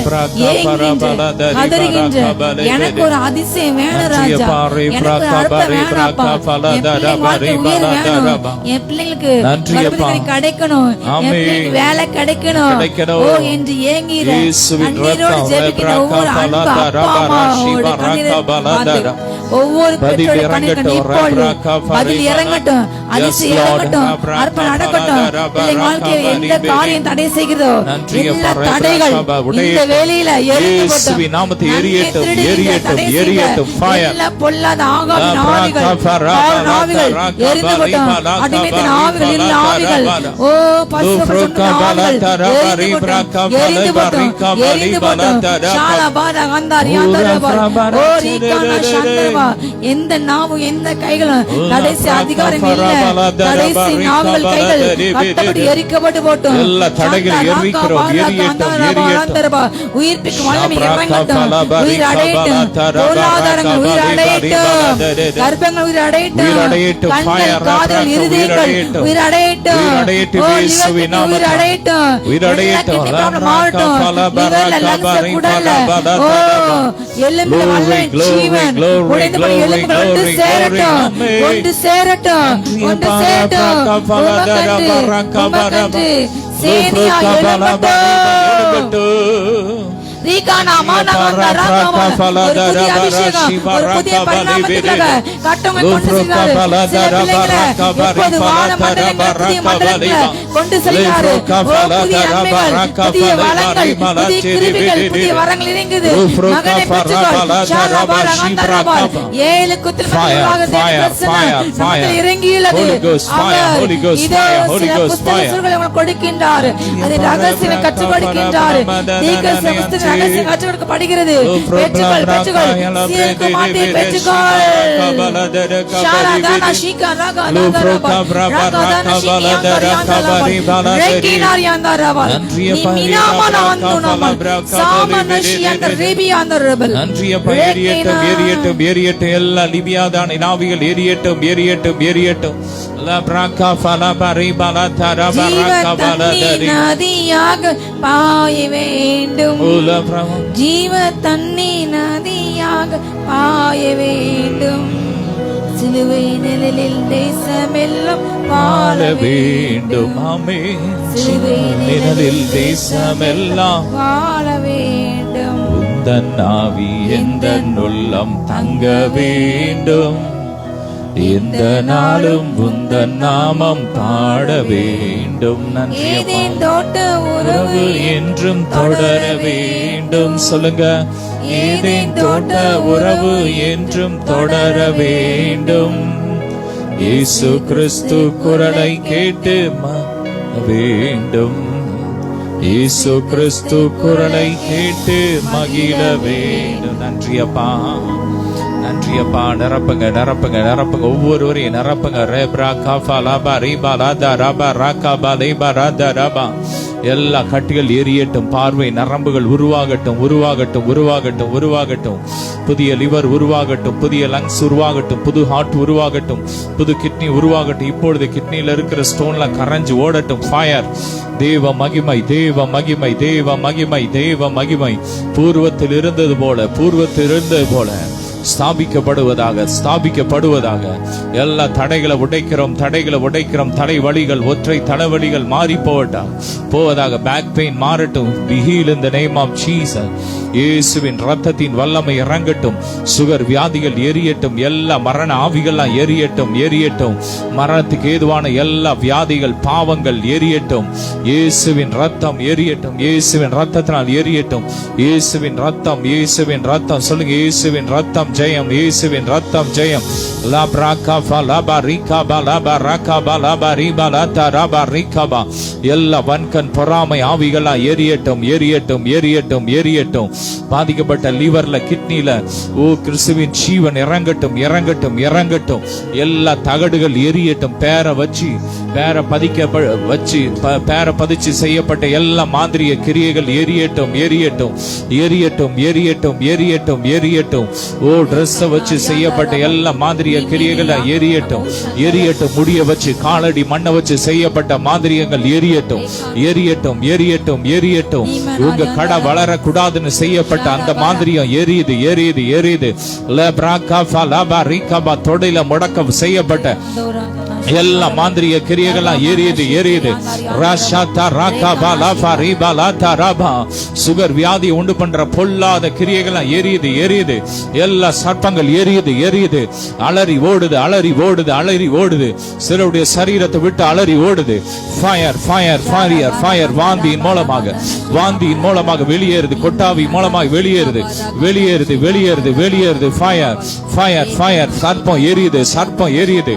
எனக்கு ஒரு அதிசயம் வேணும் ராஜா. எனக்கு ஒரு அற்புதம் வேணாப்பா. என் பிள்ளைங்களுக்கு கிடைக்கணும், என் பிள்ளைங்களுக்கு வேலை கிடைக்கணும் ஓ என்று ஏங்குகிற கண்ணீரோடு ஜெபிக்கிற ஒவ்வொரு அன்பு அப்பா அம்மாவோட கண்ணீரை ஒவ்வொரு பெற்றோட கண்ணீர் இப்பொழுது பதில் இறங்கட்டும், அதிசயம் இறங்கட்டும், அற்புதம் நடக்கட்டும். பிள்ளை வாழ்க்கையில் எந்த காரியம் தடை செய்கிறதோ எல்லா தடைகள் இந்த வேளையில பொல்லாத ஆகாத ஆவிகள் எரிந்து போட்டோம். அடிமைத்தின் ஆவிகள் இல்ல ஆவிகள் ஓ பசுபசுத்த ஆவிகள் எரிந்து போட்டோம், எரிந்து போட்டோம். ஷாலபாத கந்தாரியாந்தரபா ஓ ரீகானா சந்தரபா. எந்த நாவும் எந்த கைகளும் கடைசி அதிகாரம் இல்ல. கடைசி நாவுகள் கைகள் கட்டப்பட்டு எரிக்கப்பட்டு போட்டோம். எல்லா தடைகள் எரிக்கிறோம், உயிர்ப்பிக்கும் வல்லமை இறங்கட்டும், உயிர் அடையட்டும், பொருளாதாரங்கள் உயிர் அடையட்டும், கர்ப்பங்கள் உயிர் அடையட்டும், கண்கள் காதுகள் இருதயங்கள் உயிர் அடையட்டும், உயிர் அடையட்டும், மாறட்டும். இவர்ல லங்ஸ் குடல்ல ஓ எலும்பு வல்லமை ஜீவன் உடைந்து போய் எலும்புகள் ஒன்று சேரட்டும், ஒன்று சேரட்டும், ஒன்று சேரட்டும். உமக்கன்று சேனியா எழும்பட்டும். ரீகானா மானகந்தா ராகமா ஒரு புதிய அபிஷேகம், ஒரு புதிய பரிணாமத்துக்காக கட்டவங்க கொண்டு செல்றாரு. சில பிள்ளைகளை இப்போது வானமண்டலம் புதிய மண்டலத்துல கொண்டு செல்றாரு. புதிய நன்மைகள், புதிய வளங்கள், புதிய கிருபைகள், புதிய வரங்கள் இறங்குது. மகனை பெற்றுக்கொள். ஷாலபா ரகந்தா ரபா 7 குத்தில் மகளாக தேவன் இறங்கியுள்ளது. அவர் இதோ சில புத்தகங்களை உங்களுக்கு கொடுக்கின்றார். அதை ரகசியம் கற்றுக் கொடுக்கின்றார். தீர்க்க ரகசியம் கற்றுக் கொடுக்கப்படுகிறது. பெற்றுக்கொள், பெற்றுக்கொள், சீருக்கு மாட்டி பெற்றுக்கொள். ஷாலதானா ஷீகா ரகாதா ரபா ரகாதானா ஷீகியா ரபா ரெக்கினார் யாந்தா ரபா நிமினாமனா வந்துனமா சாமனஷியந்த ரிபியாந்த ரபல். நன்றியப்பா. எரியட்டும், எரியட்டும், எரியட்டும். எல்லா லிபியாதான நாவிகள் எரியட்டும், எரியட்டும், எரியட்டும். நதியாக பாய வேண்டும், ஜீவ தண்ணி நதியாக பாய வேண்டும். சிலுவை நிழலில் தேசமெல்லாம் வாழ வேண்டும். சிலுவை நிழலில் தேசமெல்லாம் வாழ வேண்டும். உந்தன் ஆவி எந்தன் உள்ளம் தங்க வேண்டும். இந்த நாளும் உந்தன் நாமம் பாட வேண்டும். ஏதேன் தோட்ட உறவு என்றும் தொடர வேண்டும். சொல்லுங்க. ஏதேன் தோட்ட உறவு என்றும் தொடர வேண்டும். இயேசு கிறிஸ்து குரலை கேட்டு வேண்டும். இயேசு கிறிஸ்து குரலை கேட்டு மகிழ வேண்டும். நன்றி அப்பா, நன்றியப்பா. நிரப்புங்க நிரப்புங்க நிரப்புங்க, ஒவ்வொருவரையும் நிரப்புங்க. ரேப்ரா காஃபா லாபா ரீபா லாதா ராபா ராகாபா லேபா ராதா ராபா. எல்லா கட்டிகள் எரியட்டும், பார்வை நரம்புகள் உருவாகட்டும் உருவாகட்டும் உருவாகட்டும் உருவாகட்டும். புதிய லிவர் உருவாகட்டும், புதிய லங்ஸ் உருவாகட்டும், புது ஹார்ட் உருவாகட்டும், புது கிட்னி உருவாகட்டும். இப்பொழுது கிட்னியில இருக்கிற ஸ்டோன்லாம் கரைஞ்சு ஓடட்டும். ஃபயர். தேவ மகிமை தேவ மகிமை தேவ மகிமை தேவ மகிமை. பூர்வத்தில் இருந்தது போல ஸ்தாபிக்கப்படுவதாக ஸ்தாபிக்கப்படுவதாக. எல்லா தடைகளை உடைக்கிறோம் தடைகளை உடைக்கிறோம். தலைவலிகள், ஒற்றை தலைவலிகள் மாறி போவதாக. பேக் பெயின் மாறட்டும். Be healed in the name of Jesus. இயேசுவின் ரத்தத்தின் வல்லமை இறங்கட்டும். சுகர் வியாதிகள் எரியட்டும். எல்லா மரண ஆவிகள்லாம் எரியட்டும் எரியட்டும். மரணத்துக்கு ஏதுவான எல்லா வியாதிகள், பாவங்கள் எரியட்டும். இயேசுவின் ரத்தம் எரியட்டும். இயேசுவின் ரத்தத்தினால் எரியட்டும். இயேசுவின் ரத்தம், இயேசுவின் ரத்தம். சொல்லுங்க, இயேசுவின் ரத்தம் ஜெயம், இயேசுவின் ரத்தம் ஜெயம். எல்லா வன்கண் பொறாமை ஆவிகளா எரியட்டும் எரியட்டும் எரியட்டும் எரியட்டும். பாதிக்கப்பட்ட லிவர்ல, கிட்னில கிறிஸ்துவின் ஜீவன் இறங்கட்டும் இறங்கட்டும் இறங்கட்டும். எல்லா தகடுகள் எரியட்டும். பேர பதிச்சு செய்யப்பட்ட எல்லா மாந்திரிய கிரியைகள் எரியட்டும் எரியட்டும் எரியட்டும் எரியட்டும் எரியட்டும் எரியட்டும். ட்ரெஸ் வச்சு செய்யப்பட்ட எல்லா மாந்திரிய கிரியைகள் எரியட்டும் எரியட்டும். முடிய வச்சு, காலடி மண்ணை வச்சு செய்யப்பட்ட மாந்திரியங்கள் எரியட்டும் எரியட்டும் எரியட்டும் எரியட்டும். உங்க கடை வளரக்கூடாதுன்னு செய்யப்பட்ட அந்த மாந்திரியம் எரியுது எரியுது எரியுது. தொடையில முடக்கம் செய்யப்பட்ட எல்லா மாந்திரிய கிரியைகள்லாம் எரியுது எரியுது. சுகர் வியாதி உண்டு பண்ற பொல்லாத கிரியைகள்லாம் எரியுது எரியுது. எல்லா சர்ப்பங்கள் எரியுது எரியுது. அலறி ஓடுது அலறி ஓடுது அலறி ஓடுது. சிலருடைய சரீரத்தை விட்டு அலறி ஓடுது. Fire fire fire fire. வாந்தியின் மூலமாக வெளியேறுது. கொட்டாவி மூலமாக வெளியேறுது வெளியேறுது வெளியேறுது வெளியேறுது. Fire fire fire. சர்ப்பம் எரியுது சர்ப்பம் எரியுது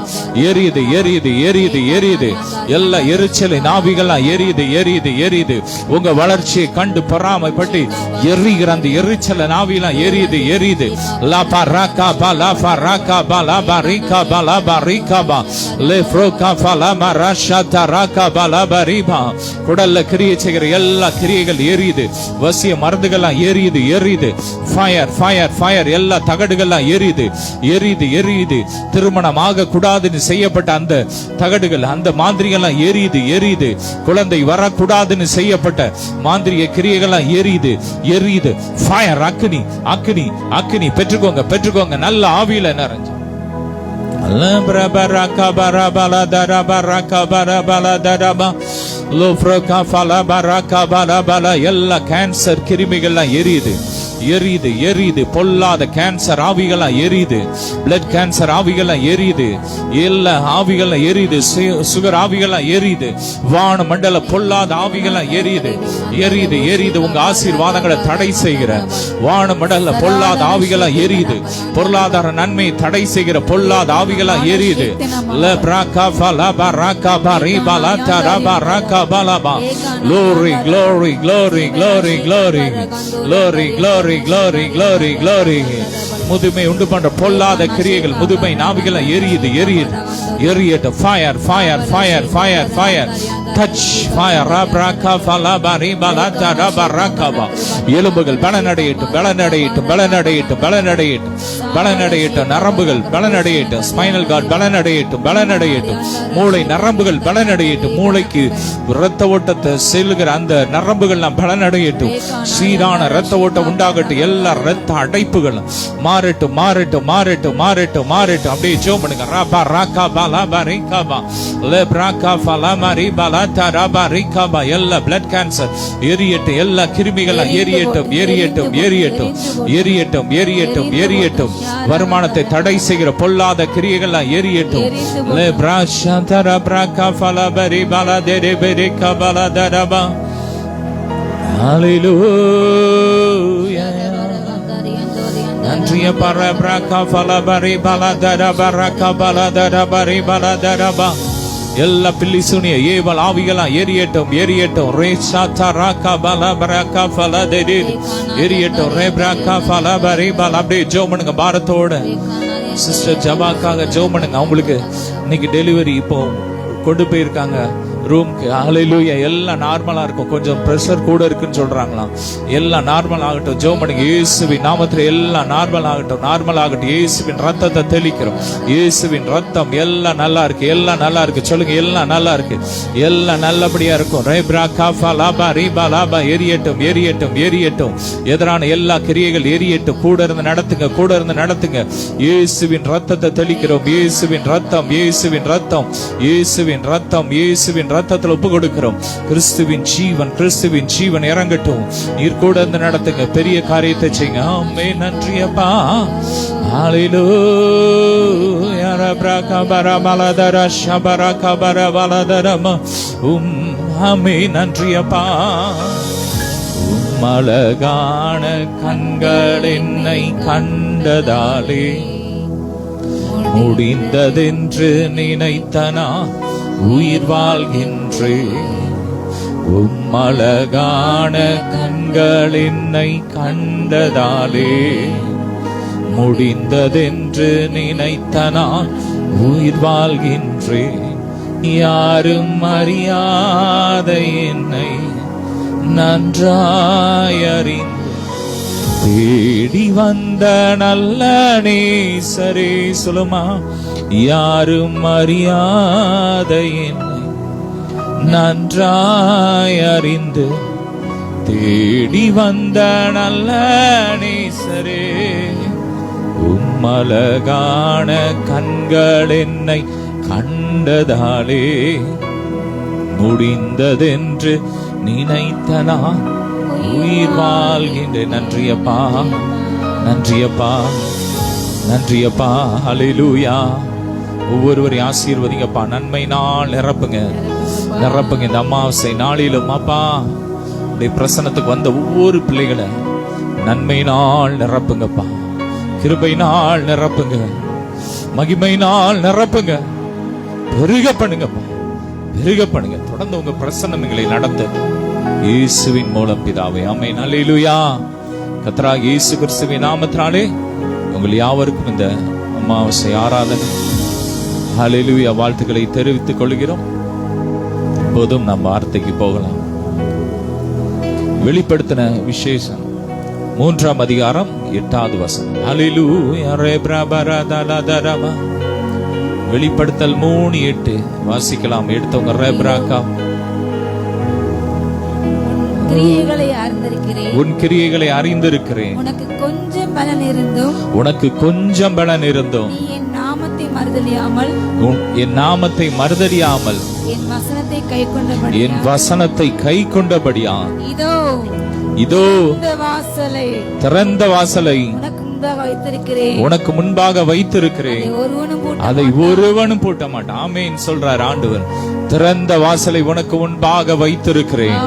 எரியுது எரியுது எரியுது எரியுது. எல்லா எரிச்சலை நாவிகள்லாம் எரியுது எரியுது எரியுது. உங்க வளர்ச்சியை கண்டு பொறாமைப்பட்டு எரிகிற அந்த எரிச்சலை நாவிலாம் எரியுது எரியுது. லாபா ராகா பா லாபா ராகா பா லாபா ரீகா பா லாபா ரீகா பா லேஃப்ரோகா பா லாபா ராஷாதா ராகா பா லாபா ரீபா. குடல்ல கிரியை செய்கிற எல்லா கிரியைகள் எரியுது. வசிய மருந்துகள்லாம் எரியுது எரியுது. Fire fire fire. எல்லா தகடுகள்லாம் எரியுது எரியுது எரியுது. திருமணம் ஆக கூடாதுன்னு செய்யப்பட்ட அந்த தகடுகள், அந்த மாந்திரிகள்லாம் எரியுது எரியுது. குழந்தை வரக்கூடாதுன்னு செய்யப்பட்ட மாந்திரிய கிரியைகள்லாம் எரியுது எரியுது. ஃபயர். அக்னி அக்னி அக்னி. பெற்றுக்கோங்க பெற்றுக்கோங்க. நல்ல ஆவியில நிறைஞ்சு எல்லா கேன்சர் கிருமிகள்லாம் எரியுது எரியுது எரியுது. பொல்லாத கேன்சர் ஆவிகள்லாம் எரியுது. பிளட் கேன்சர் ஆவிகள்லாம் எரியுது. எல்லா ஆவிகள்லாம் எரியுது. சுகர் ஆவிகள்லாம் எரியுது. வான மண்டல பொல்லாத ஆவிகள்லாம் எரியுது எரியுது எரியுது. உங்க ஆசீர்வாதங்களை தடை செய்கிற வான மண்டல பொல்லாத ஆவிகள்லாம் எரியுது. பொருளாதார நன்மையை தடை செய்கிற பொல்லாத ஆவிகள்லாம் எரியுது. Glory glory glory glory glory glory glory glory glory glory. முதுமை உண்டு பண்ற பொல்லாத கிரியைகள், முதுமை நாவிகள் எரியுது எரியுது எரியட்டும். Fire fire fire fire fire. Touch fire. எலும்புகள் பலனடையட்டும் பலனடையட்டும் பலனடையட்டும் பலனடையட்டும் பலனடையட்டும். நரம்புகள் பலனடையட்டும். Spinal cord பலனடையட்டும் பலனடையட்டும். மூளை நரம்புகள் பலனடையட்டும். மூளைக்கு இரத்த ஓட்டத்தை செல்லுகிற அந்த நரம்புகள் பலனடையட்டும். சீரான இரத்த ஓட்டம் உண்டாகட்டும். எல்லா இரத்த அடைப்புகள் மாறட்டும் மாறட்டும் மாறட்டும் மாறட்டும் மாறட்டும். அப்படியே ஜெபம் பண்ணுங்க. ராபா ராகா பாலா பரிகா பா லெப்ராகா ஃபலா மரி பலாதா ராபா ரிகா பா. எல்லா பிளட் கேன்சர் எரியட்டும். எல்லா கிருமிகள் எரியட்டும் எரியட்டும் எரியட்டும் எரியட்டும் எரியட்டும் எரியட்டும். வருமானத்தை தடை செய்கிற பொல்லாத கிரியைகள் எரியட்டும். லெப்ராஷாதா ராபா ஃபலா பரி பலா தேரே பெரிகா பலா தரபா. ஹalleluya. நன்றிய பரபிரகா ஃபலபரி பலதர பரக பலதர பரி பலதரபா. எல்லா பில்லி சூனிய ஏவல் ஆவிகளா எரியட்டும் எரியட்டும். ரே சாத்தா ராகா பலா பராகா ஃபலா தேதி எரியட்டும். ரே பிராகா ஃபலா பரி பலா. அப்படியே ஜெபம் பண்ணுங்க பாரத்தோட. சிஸ்டர் ஜபாக்காக ஜெபம் பண்ணுங்க. அவங்களுக்கு இன்னைக்கு டெலிவரி இப்போ கொண்டு போயிருக்காங்க ரூம்க்கு. ஹல்லேலூயா. எல்லாம் நார்மலா இருக்கும். கொஞ்சம் பிரஷர் கூட இருக்குன்னு சொல்றாங்களாம். எல்லாம் நார்மல் ஆகட்டும். ஜெபம் பண்ணுங்க. இயேசுவின் நாமத்தில் எல்லாம் நார்மல் ஆகட்டும். நார்மல் ஆகட்டும். இயேசுவின் ரத்தத்தை தெளிக்கிறோம். இயேசுவின் ரத்தம் எல்லாம் நல்லா இருக்கு. எல்லாம் நல்லா இருக்கு. சொல்லுங்க, எல்லாம் நல்லா இருக்கு. எல்லாம் நல்லபடியா இருக்கும். ரேப்ரா காஃபா லாபா ரீபா லாபா. எரியட்டும் எரியட்டும் எரியட்டும். எதிரான எல்லா கிரியைகள் எரியட்டும். கூட இருந்து நடத்துங்க. கூட இருந்து நடத்துங்க. இயேசுவின் ரத்தத்தை தெளிக்கிறோம். இயேசுவின் ரத்தம் இயேசுவின் ரத்தம் இயேசுவின் ரத்தம் இயேசுவின் ரத்தத்தில் ஒப்பு கொடுக்கிறோம். கிறிஸ்துவின் ஜீவன் கிறிஸ்துவின் ஜீவன் இறங்கட்டும். நீர் கூட இருந்து நடத்துங்க. பெரிய காரியத்தை செய்யுங்க. ஆமென். நன்றி அப்பா. ஹல்லேலூயா. ரப்ரகா பரமலதர ஷபரகா பரவலதரம. ஆமென். நன்றி அப்பா. அழகான கண்கள் என்னை கண்டதாலே முடிந்ததென்று நினைத்தனா உயிர் வாழ்கின்றேன். அழகான கண்கள் என்னை கண்டதாலே முடிந்ததென்று நினைத்தனா உயிர் வாழ்கின்றேன். யாரும் அறியாத என்னை நன்றாய் அறிந்து தேடி வந்த நல்ல நேசரே. சொல்லுமா. யாரும் அறியாத என்னை நன்றாய் அறிந்து தேடி வந்த நல்ல நேசரே. அழகான கண்கள் என்னை கண்டதாலே முடிந்ததென்று நினைத்தனா உயிர் வாழ்கின்றேன். நன்றியப்பா நன்றியப்பா நன்றியப்பா. ஹல்லேலூயா. ஒவ்வொருவரையும் ஆசீர்வதிங்கப்பா. நன்மை நாள் நிரப்புங்க நிரப்புங்க. இந்த அமாவாசை நாளிலும் அப்பா உடைய பிரசன்னத்துக்கு வந்த ஒவ்வொரு பிள்ளைகளை நன்மை நாள் நிரப்புங்கப்பா. கிருபை நாள் நிரப்புங்க. மகிமை நாள் நிரப்புங்க. பெருக பண்ணுங்கப்பா. பெருக பண்ணுங்க. தொடர்ந்து உங்க பிரசன்னம் எங்களை நடத்து. இயேசுவின் மூலம் பிதாவே. ஆமென். ஹல்லேலூயா. கர்த்தராகிய இயேசு கிறிஸ்துவின் நாமத்தினாலே உங்கள் யாவருக்கும் இந்த அமாவாசை ஆராதனை ஹல்லேலூயா வாழ்த்துக்களை தெரிவித்துக் கொள்கிறோம். இப்போதும் நம்ம வார்த்தைக்கு போகலாம். வெளிப்படுத்தின விசேஷம் 3ஆம் அதிகாரம் 8வது வசனம். ஹல்லேலூயா. ரேப்ரபரதலதரம. வெளிப்படுத்தல் 3:8 வாசிக்கலாம். எடுத்தவங்க ரேப்ராகா. கிரியைகளை அறிந்திருக்கிறேன். உன் கிரியைகளை அறிந்திருக்கிறேன். உனக்கு கொஞ்சம் பலன் இருந்தும் உனக்கு கொஞ்சம் பலன் இருந்தும் நீ என் நாமத்தை மறுதலியாமல் என் நாமத்தை மறுதலியாமல் என் வசனத்தை கைக்கொண்டபடியால் என் வசனத்தை கைக்கொண்டபடியா இதோ இதோ திறந்த வாசலை உனக்கு முன்பாக வைத்திருக்கிறேன். அதை ஒருவனும் பூட்ட மாட்டான். ஆமென் சொல்றார் ஆண்டவர். திறந்த வாசலை உனக்கு முன்பாக வைத்திருக்கிறேன்.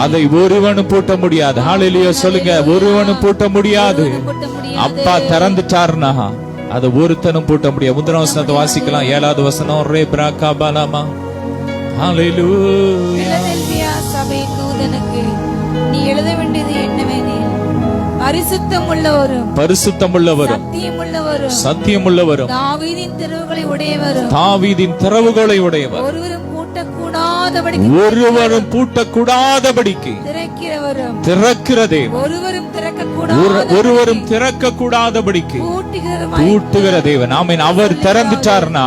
அதை ஒருவனும் பூட்ட முடியாது. ஹல்லேலூயா சொல்லுங்க. ஒருவனும் பூட்ட முடியாது. அப்பா திறந்துட்டார்னா அதை ஒருத்தனும் பூட்ட முடியாது. முதலாம் வசனத்தை வாசிக்கலாம். 7வது வசனம். ரேப்ராகா பலமா. ஹல்லேலூயா. சபை தூதனுக்கு நீ எழுத வேண்டியது என்னவெனில் பரிசுத்தமுள்ளவரும் சத்தியமுள்ளவரும் தாவீதின் திறவுகளை உடையவர் ஒருவரும் பூட்டக்கூடாதபடிக்கு திறக்கிறதே ஒருவரும் திறக்கக்கூடாதபடிக்கு பூட்டுகிற தேவன். ஆமென். அவர் திறந்துட்டார்னா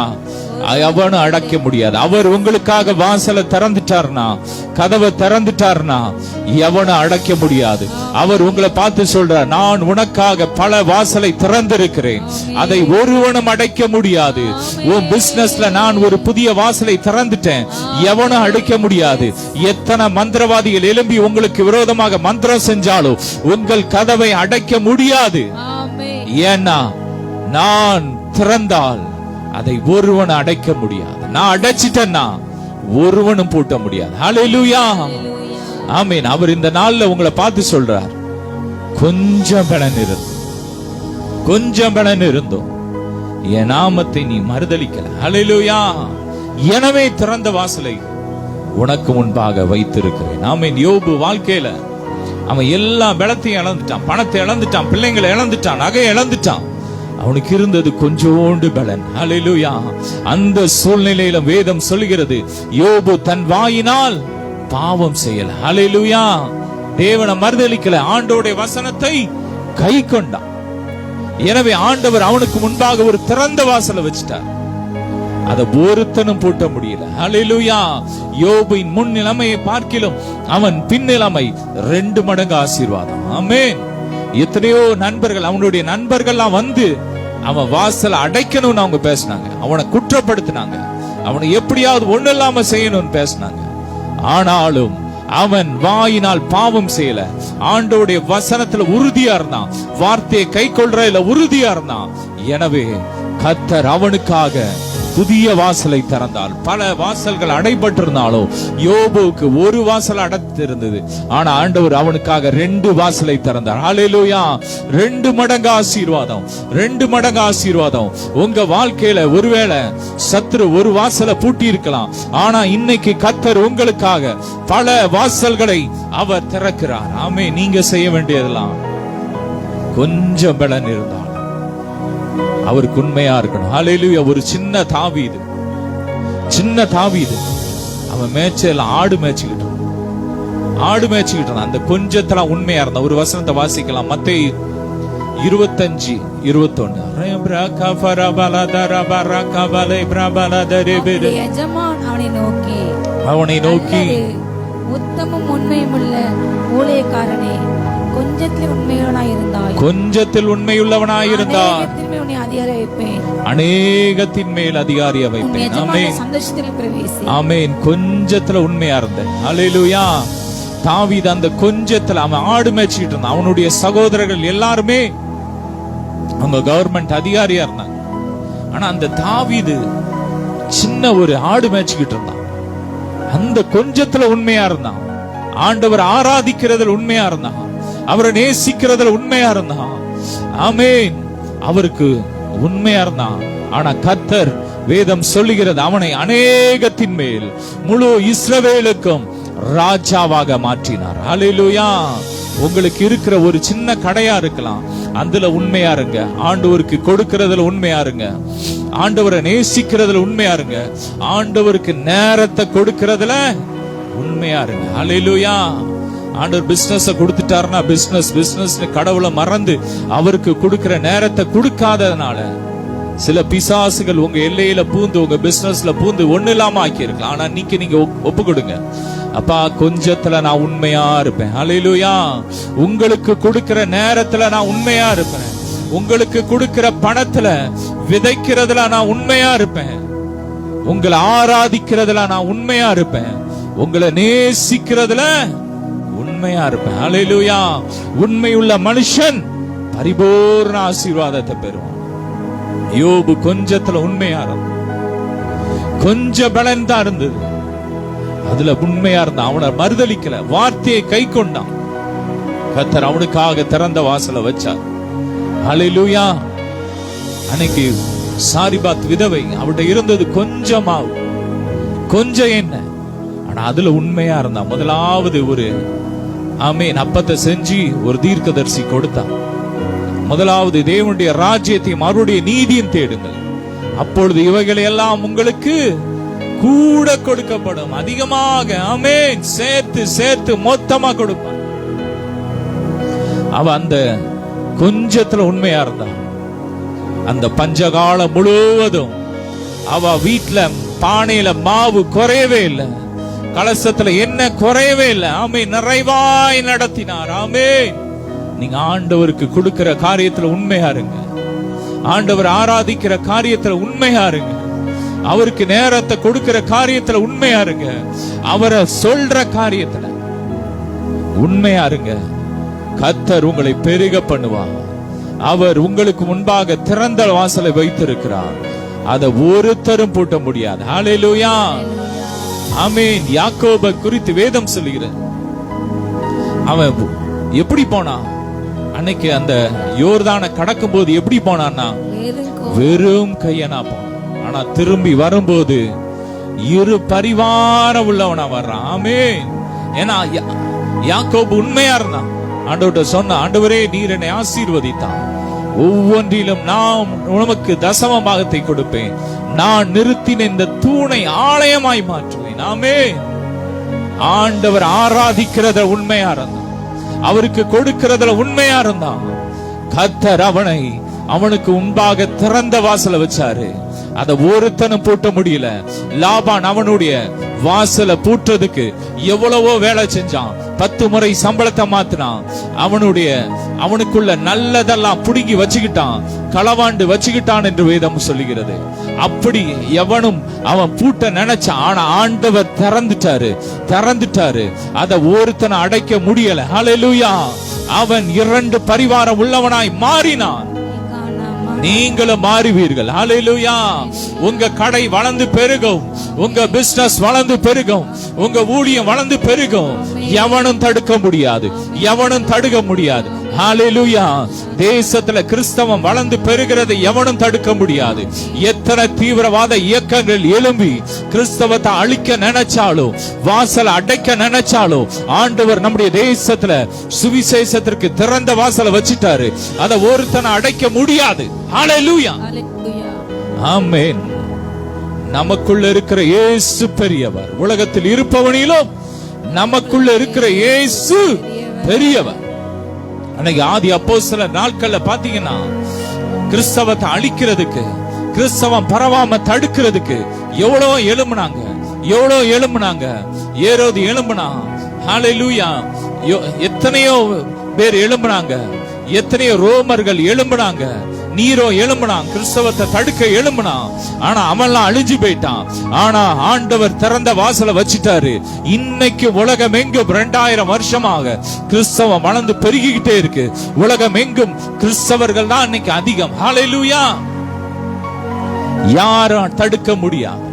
அவனும் அடைக்க முடியாது. அவர் உங்களுக்காக வாசலை திறந்துட்டார்னா, கதவை திறந்துட்டார்னா எவனும் அடைக்க முடியாது. அவர் உங்களை பார்த்து சொல்றார், நான் உனக்காக பல வாசலை திறந்திருக்கிறேன், அதை ஒருவனும் அடைக்க முடியாது. உன் பிசினஸ்ல நான் ஒரு புதிய வாசலை திறந்துட்டேன், எவனும் அடைக்க முடியாது. எத்தனை மந்திரவாதிகள் எழும்பி உங்களுக்கு விரோதமாக மந்திரம் செஞ்சாலும் உங்கள் கதவை அடைக்க முடியாது. ஏன்னா நான் திறந்தால் அதை ஒருவன் அடைக்க முடியாது. நான் அடைச்சிட்டேன்னா ஒருவனும் பூட்ட முடியாது. ஹல்லேலூயா. ஆமென். அவர் இந்த நாள்ல உங்களை பார்த்து சொல்றார், கொஞ்சம் பலன் இருந்தோம் என் நாமத்தை நீ மறுதலிக்கல. ஹல்லேலூயா. எனவே திறந்த வாசலை உனக்கு முன்பாக வைத்திருக்கிறேன். ஆமென். யோபு வாழ்க்கையில அவன் எல்லா பலத்தையும் இழந்துட்டான், பணத்தை இழந்துட்டான், பிள்ளைங்களை இழந்துட்டான், நகையை இழந்துட்டான். அவனுக்கு இருந்தது கொஞ்சோண்டு பலன். ஹல்லேலூயா. அந்த சூழ்நிலையில வேதம் சொல்கிறது, யோபு தன் வாயினால் பாவம் செய்யல. ஹல்லேலூயா. தேவனை மறுதலிக்கல, ஆண்டவருடைய வசனத்தை கை கொண்டான். எனவே ஆண்டவர் அவனுக்கு முன்பாக ஒரு திறந்த வாசலை வச்சிட்டார். அதை ஒருத்தனும் பூட்ட முடியல. ஹல்லேலூயா. யோபின் முன் நிலைமையை பார்க்கிலும் அவன் பின் நிலைமை 2 மடங்கு ஆசீர்வாதம். ஆமென். எத்தனையோ நண்பர்கள், அவனுடைய நண்பர்கள்லாம் வந்து அவன் வாசலை அடைக்கணும்னு அவங்க பேசினாங்க, அவனை குற்றப்படுத்தினாங்க, அவனை எப்படியாவது ஒண்ணு இல்லாம செய்யணும்னு பேசினாங்க. ஆனாலும் அவன் வாயினால் பாவம் செய்யல, ஆண்டவருடைய வசனத்துல உறுதியா இருந்தான், வார்த்தையை கை கொள்றதுல உறுதியா இருந்தான். எனவே கர்த்தர் அவனுக்காக புதிய வாசலை திறந்தால். பல வாசல்கள் அடைபட்டிருந்தாலும் யோபுவுக்கு ஒரு வாசல் அடைத்திருந்தது. ஆனா ஆண்டவர் அவனுக்காக 2 வாசலை திறந்தார். ஹல்லேலூயா. 2 மடங்கு ஆசீர்வாதம், 2 மடங்கு ஆசீர்வாதம். உங்க வாழ்க்கையில ஒருவேளை சத்துரு ஒரு வாசலை பூட்டி இருக்கலாம், ஆனா இன்னைக்கு கர்த்தர் உங்களுக்காக பல வாசல்களை அவர் திறக்கிறார். ஆமே. நீங்க செய்ய வேண்டியதெல்லாம் கொஞ்சம் பலன் இருந்தால் அவருக்கு உண்மையா இருக்கணும். ஹல்லேலூயா. ஒரு சின்ன தாவீது அவன் மேய்ச்சல ஆடு மேய்ச்சிக்கிட்டு அந்த கொஞ்சத்துல உண்மையா இருந்தா. ஒரு வசனத்தை வாசிக்கலாம், மத்தேயு 25:21. அவனை நோக்கி உத்தமம் உண்மையுமுள்ள ஊழியக்காரனே, கொஞ்சத்தில் உண்மையுள்ளவனாயிருந்தால் அநேகத்தின் மேல் அதிகாரியா வைப்பேன். ஆமென். கொஞ்சத்துல உண்மையா இருந்தேன். ஹல்லேலூயா. தாவீது அந்த கொஞ்சத்துல அவன் ஆடு மேய்ச்சிட்டு இருந்தான். அவனுடைய சகோதரர்கள் எல்லாருமே அவங்க கவர்மெண்ட் அதிகாரியா இருந்தாங்க. ஆனா அந்த தாவீது சின்ன ஒரு ஆடு மேய்ச்சிக்கிட்டு இருந்தான். அந்த கொஞ்சத்துல உண்மையா இருந்தான். ஆண்டவர் ஆராதிக்கிறதுல உண்மையா இருந்தான், அவரை நேசிக்கிறதுல உண்மையா இருந்தான். ஆமென். அவருக்கு உண்மையா இருந்தான். ஆனா கர்த்தர் வேதம் சொல்லுகிறது, அவனை அநேகத்தின் மேல் முழு இஸ்ரவேலுக்கும் ராஜாவாக மாற்றினார். ஹல்லேலூயா. உங்களுக்கு இருக்கிற ஒரு சின்ன கடையா இருக்கலாம், அதுல உண்மையா இருங்க. ஆண்டவருக்கு கொடுக்கிறதுல உண்மையா இருங்க, ஆண்டவரை நேசிக்கிறதுல உண்மையா இருங்க, ஆண்டவருக்கு நேரத்தை கொடுக்கிறதுல உண்மையா இருங்க. ஹல்லேலூயா. ஆண்டவர் பிசினஸ் கொடுத்துட்டாருன்னா பிசினஸ் கடவுளை மறந்து அவருக்கு கொடுக்கிற நேரத்தை கொடுக்காததுனால சில பிசாசுகள் உங்க எல்லையில பூந்து உங்க பிசினஸ்ல பூந்து ஒண்ணு இல்லாம ஆக்கி இருக்கலாம். ஆனா நீங்க ஒப்பு கொடுங்க, அப்பா கொஞ்சத்துல நான் உண்மையா இருப்பேன். ஹல்லேலூயா. உங்களுக்கு கொடுக்கிற நேரத்துல நான் உண்மையா இருப்பேன், உங்களுக்கு கொடுக்கிற பணத்துல விதைக்கிறதுல நான் உண்மையா இருப்பேன், உங்களை ஆராதிக்கிறதுல நான் உண்மையா இருப்பேன், உங்களை நேசிக்கிறதுல உண்மையா இருப்பேன். ஹல்லேலூயா. உண்மையுள்ள மனுஷன் பரிபூர்ண ஆசீர்வாதத்தை பெறுவான். யோபு கொஞ்சத்துல உண்மையா இருந்தான், கொஞ்ச பலன் தான் இருந்தது, அதுல உண்மையா இருந்தான். அவனை மறுதலிக்கல, வார்த்தையை கை கொண்டான். கர்த்தர் அவனுக்காக திறந்த வாசலை வச்சார். ஹல்லேலூயா. அன்னைக்கு சாரிபாத் விதவை, அவட்ட இருந்தது கொஞ்சமாவு, கொஞ்சம் என்ன, ஆனா அதுல உண்மையா இருந்தான். முதலாவது ஒரு ஆமென் அப்பத்தை செஞ்சு ஒரு தீர்க்கதரிசி கொடுத்தான். முதலாவது தேவனுடைய ராஜ்யத்தையும் அவருடைய நீதியும் தேடுங்கள், அப்பொழுது இவைகளை எல்லாம் உங்களுக்கு கூட கொடுக்கப்படும், அதிகமாக. ஆமென். சேர்த்து சேர்த்து மொத்தமா கொடுப்பான். அவ அந்த கொஞ்சத்துல உண்மையா இருந்தான். அந்த பஞ்சகாலம் முழுவதும் அவ வீட்டுல பானையில மாவு குறையவே இல்லை, கலசத்துல என்ன குறையவே இல்லை. ஆமென். நிறைவாய் நடத்தினார். ஆமென். நீங்க ஆண்டவருக்கு கொடுக்கிற காரியத்துல உண்மையா இருங்க, ஆண்டவர் ஆராதிக்கிற காரியத்துல உண்மையா இருங்க, அவருக்கு நேரத்தை கொடுக்கிற காரியத்துல உண்மையா இருங்க, அவரை சொல்ற காரியத்துல உண்மையா இருங்க. கர்த்தர் உங்களை பெருக பண்ணுவார். அவர் உங்களுக்கு முன்பாக திறந்த வாசலை வைத்திருக்கிறார், அதை ஒருத்தரும் பூட்ட முடியாது. ஹல்லேலூயா. ஆமென். யாக்கோபை குறித்து வேதம் சொல்லுகிறது, அவன் எப்படி போனான்? அன்னைக்கு அந்த யோர்தானை கடக்கும் போது எப்படி போனான்னா வெறும் கையனா போனான். ஆனா திரும்பி வரும்போது இரு பரிவாரம் உள்ளவனா வர்றான். ஆமென். ஏன்னா யாக்கோபு உண்மையா இருந்தான். ஆண்டவர்கிட்ட சொன்ன, ஆண்டவரே நீர் என்னை ஆசீர்வதித்தான், ஒவ்வொன்றிலும் நான் உனக்கு தசம பாகத்தை கொடுப்பேன், நான் நிறுத்தின இந்த தூணை ஆலயமாய் மாற்றுவேன். ஆமென். ஆண்டவர் ஆராதிக்கிறத உண்மையா இருந்தான், அவருக்கு கொடுக்கிறதுல உண்மையா இருந்தான். கர்த்தர் அவனுக்கு முன்பாக திறந்த வாசலை வச்சாரு. அத ஒருத்தனும் பூட்ட முடியல. லாபான் அவனுடைய வாசலை பூட்டுறதுக்கு எவ்வளவோ வேலை செஞ்சான். 10 முறை சம்பளத்தை மாத்தினான். அவனுக்குள்ள நல்லதெல்லாம் புடுங்கி வச்சுக்கிட்டான், களவாண்டு வச்சுக்கிட்டான் என்று வேதம் சொல்லுகிறது. அப்படி எவனும் அவன் பூட்ட நினைச்சான். ஆனா ஆண்டவர் திறந்துட்டாரு. அத ஒருத்தனை அடைக்க முடியல. ஹல்லேலூயா. அவன் 2 பரிவாரம் உள்ளவனாய் மாறினான். நீங்களும் மாறுவீர்கள். ஹல்லேலூயா. உங்க கடை வளர்ந்து பெருகும், உங்க பிசினஸ் வளர்ந்து பெருகும், உங்க ஊழியம் வளர்ந்து பெருகும். எவனும் தடுக்க முடியாது. ஹல்லேலூயா. தேசத்துல கிறிஸ்தவம் வளர்ந்து பெருகிறது எவனும் தடுக்க முடியாது. எத்தனை தீவிரவாத இயக்கங்கள் எழும்பி கிறிஸ்தவத்தை அழிக்க நினைச்சாலும், வாசலை அடைக்க நினைச்சாலும், ஆண்டவர் நம்முடைய தேசத்துல சுவிசேஷத்திற்கு திறந்த வாசலை வச்சிட்டாரு. அதை ஒருத்தனை அடைக்க முடியாது. ஹல்லேலூயா. ஆமென். நமக்குள்ள இருக்கிற இயேசு பெரியவர். உலகத்தில் இருப்பவனிலும் நமக்குள்ள இருக்கிற இயேசு பெரியவர். அன்னைக்கு ஆதி அப்போஸ்தலர் நாட்கள்ல பாத்தீங்கன்னா, கிறிஸ்தவத்தை அழிக்கிறதுக்கு, கிறிஸ்தவம் பரவாம தடுக்கிறதுக்கு எவ்வளவு எழும்புனாங்க. ஏரோது எழும்புனா. ஹல்லேலூயா. எத்தனையோ பேர் எழும்புனாங்க, எத்தனையோ ரோமர்கள் எழும்புனாங்க, நீரோ எழும்புனான், கிறிஸ்தவத்தை தடுக்க எழும்புனான். ஆனா அவன்லாம் அழிஞ்சு போயிட்டான். ஆனா ஆண்டவர் திறந்த வாசலை வச்சிட்டாரு. இன்னைக்கு உலகம் எங்கும் 2000 வருஷமாக கிறிஸ்தவம் வளர்ந்து பெருகிக்கிட்டே இருக்கு. உலகம் எங்கும் கிறிஸ்தவர்கள் தான் இன்னைக்கு அதிகம். ஹல்லேலூயா. யாரும் தடுக்க முடியாது.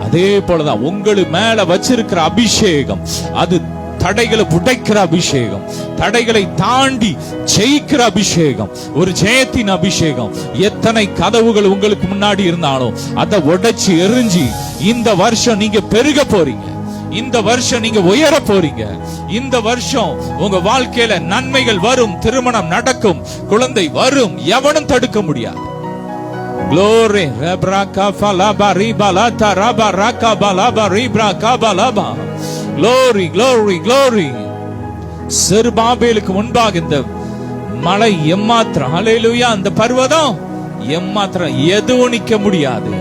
அதே போலதான் உங்களுக்கு மேல வச்சிருக்கிற அபிஷேகம், அது தடைகளை உடைக்கிற அபிஷேகம், தடைகளை தாண்டி ஜெயிக்கிற அபிஷேகம், ஒரு ஜெயத்தின் அபிஷேகம். எத்தனை கதவுகள் உங்களுக்கு முன்னாடி இருந்தாலும் அதை உடைச்சு எரிஞ்சு இந்த வருஷம் நீங்க பெருக போறீங்க. இந்த வருஷம் நீங்க உயர போறீங்க. இந்த வருஷம் உங்க வாழ்க்கையில நன்மைகள் வரும், திருமணம் நடக்கும், குழந்தை வரும். எவனும் தடுக்க முடியாது. Glory. Glory, glory, glory. செருபாபேலுக்கு முன்பாக இந்த மலை எம்மாத்திரம், ஹல்லேலூயா, அந்த பர்வதம் எம்மாத்திரம், எதுவும் நிக்க முடியாது.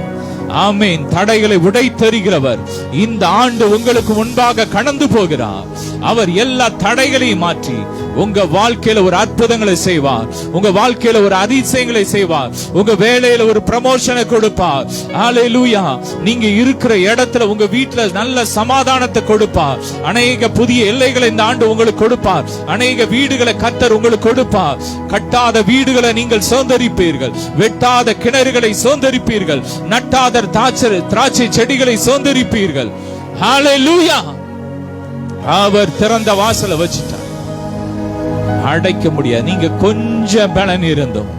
ஆமென். தடைகளை உடைத்தெறிகிறவர் இந்த ஆண்டு உங்களுக்கு முன்பாக கடந்து போகிறார். அவர் எல்லா தடைகளையும் மாற்றி உங்க வாழ்க்கையில ஒரு அற்புதங்களை செய்வார், உங்க வாழ்க்கையில ஒரு அதிசயங்களை செய்வார், உங்க வேலையில ஒரு ப்ரமோஷனை கொடுப்பார். ஹல்லேலூயா. நீங்க இருக்கிற இடத்துல உங்க வீட்டுல நல்ல சமாதானத்தை கொடுப்பார். அநேக புதிய எல்லைகளை இந்த ஆண்டு உங்களுக்கு கொடுப்பார். அநேக வீடுகளை கர்த்தர் உங்களுக்கு கொடுப்பார். கட்டாத வீடுகளை நீங்கள் சுதந்தரிப்பீர்கள், வெட்டாத கிணறுகளை சுதந்தரிப்பீர்கள், நட்டாத திராட்சை செடிகளை சுதந்தரிப்பீர்கள். ஹல்லேலூயா. அவர் திறந்த வாசலை வச்சிட்டார், அடைக்க முடியாது. நீங்க கொஞ்சம் பலன் இருந்தோம்,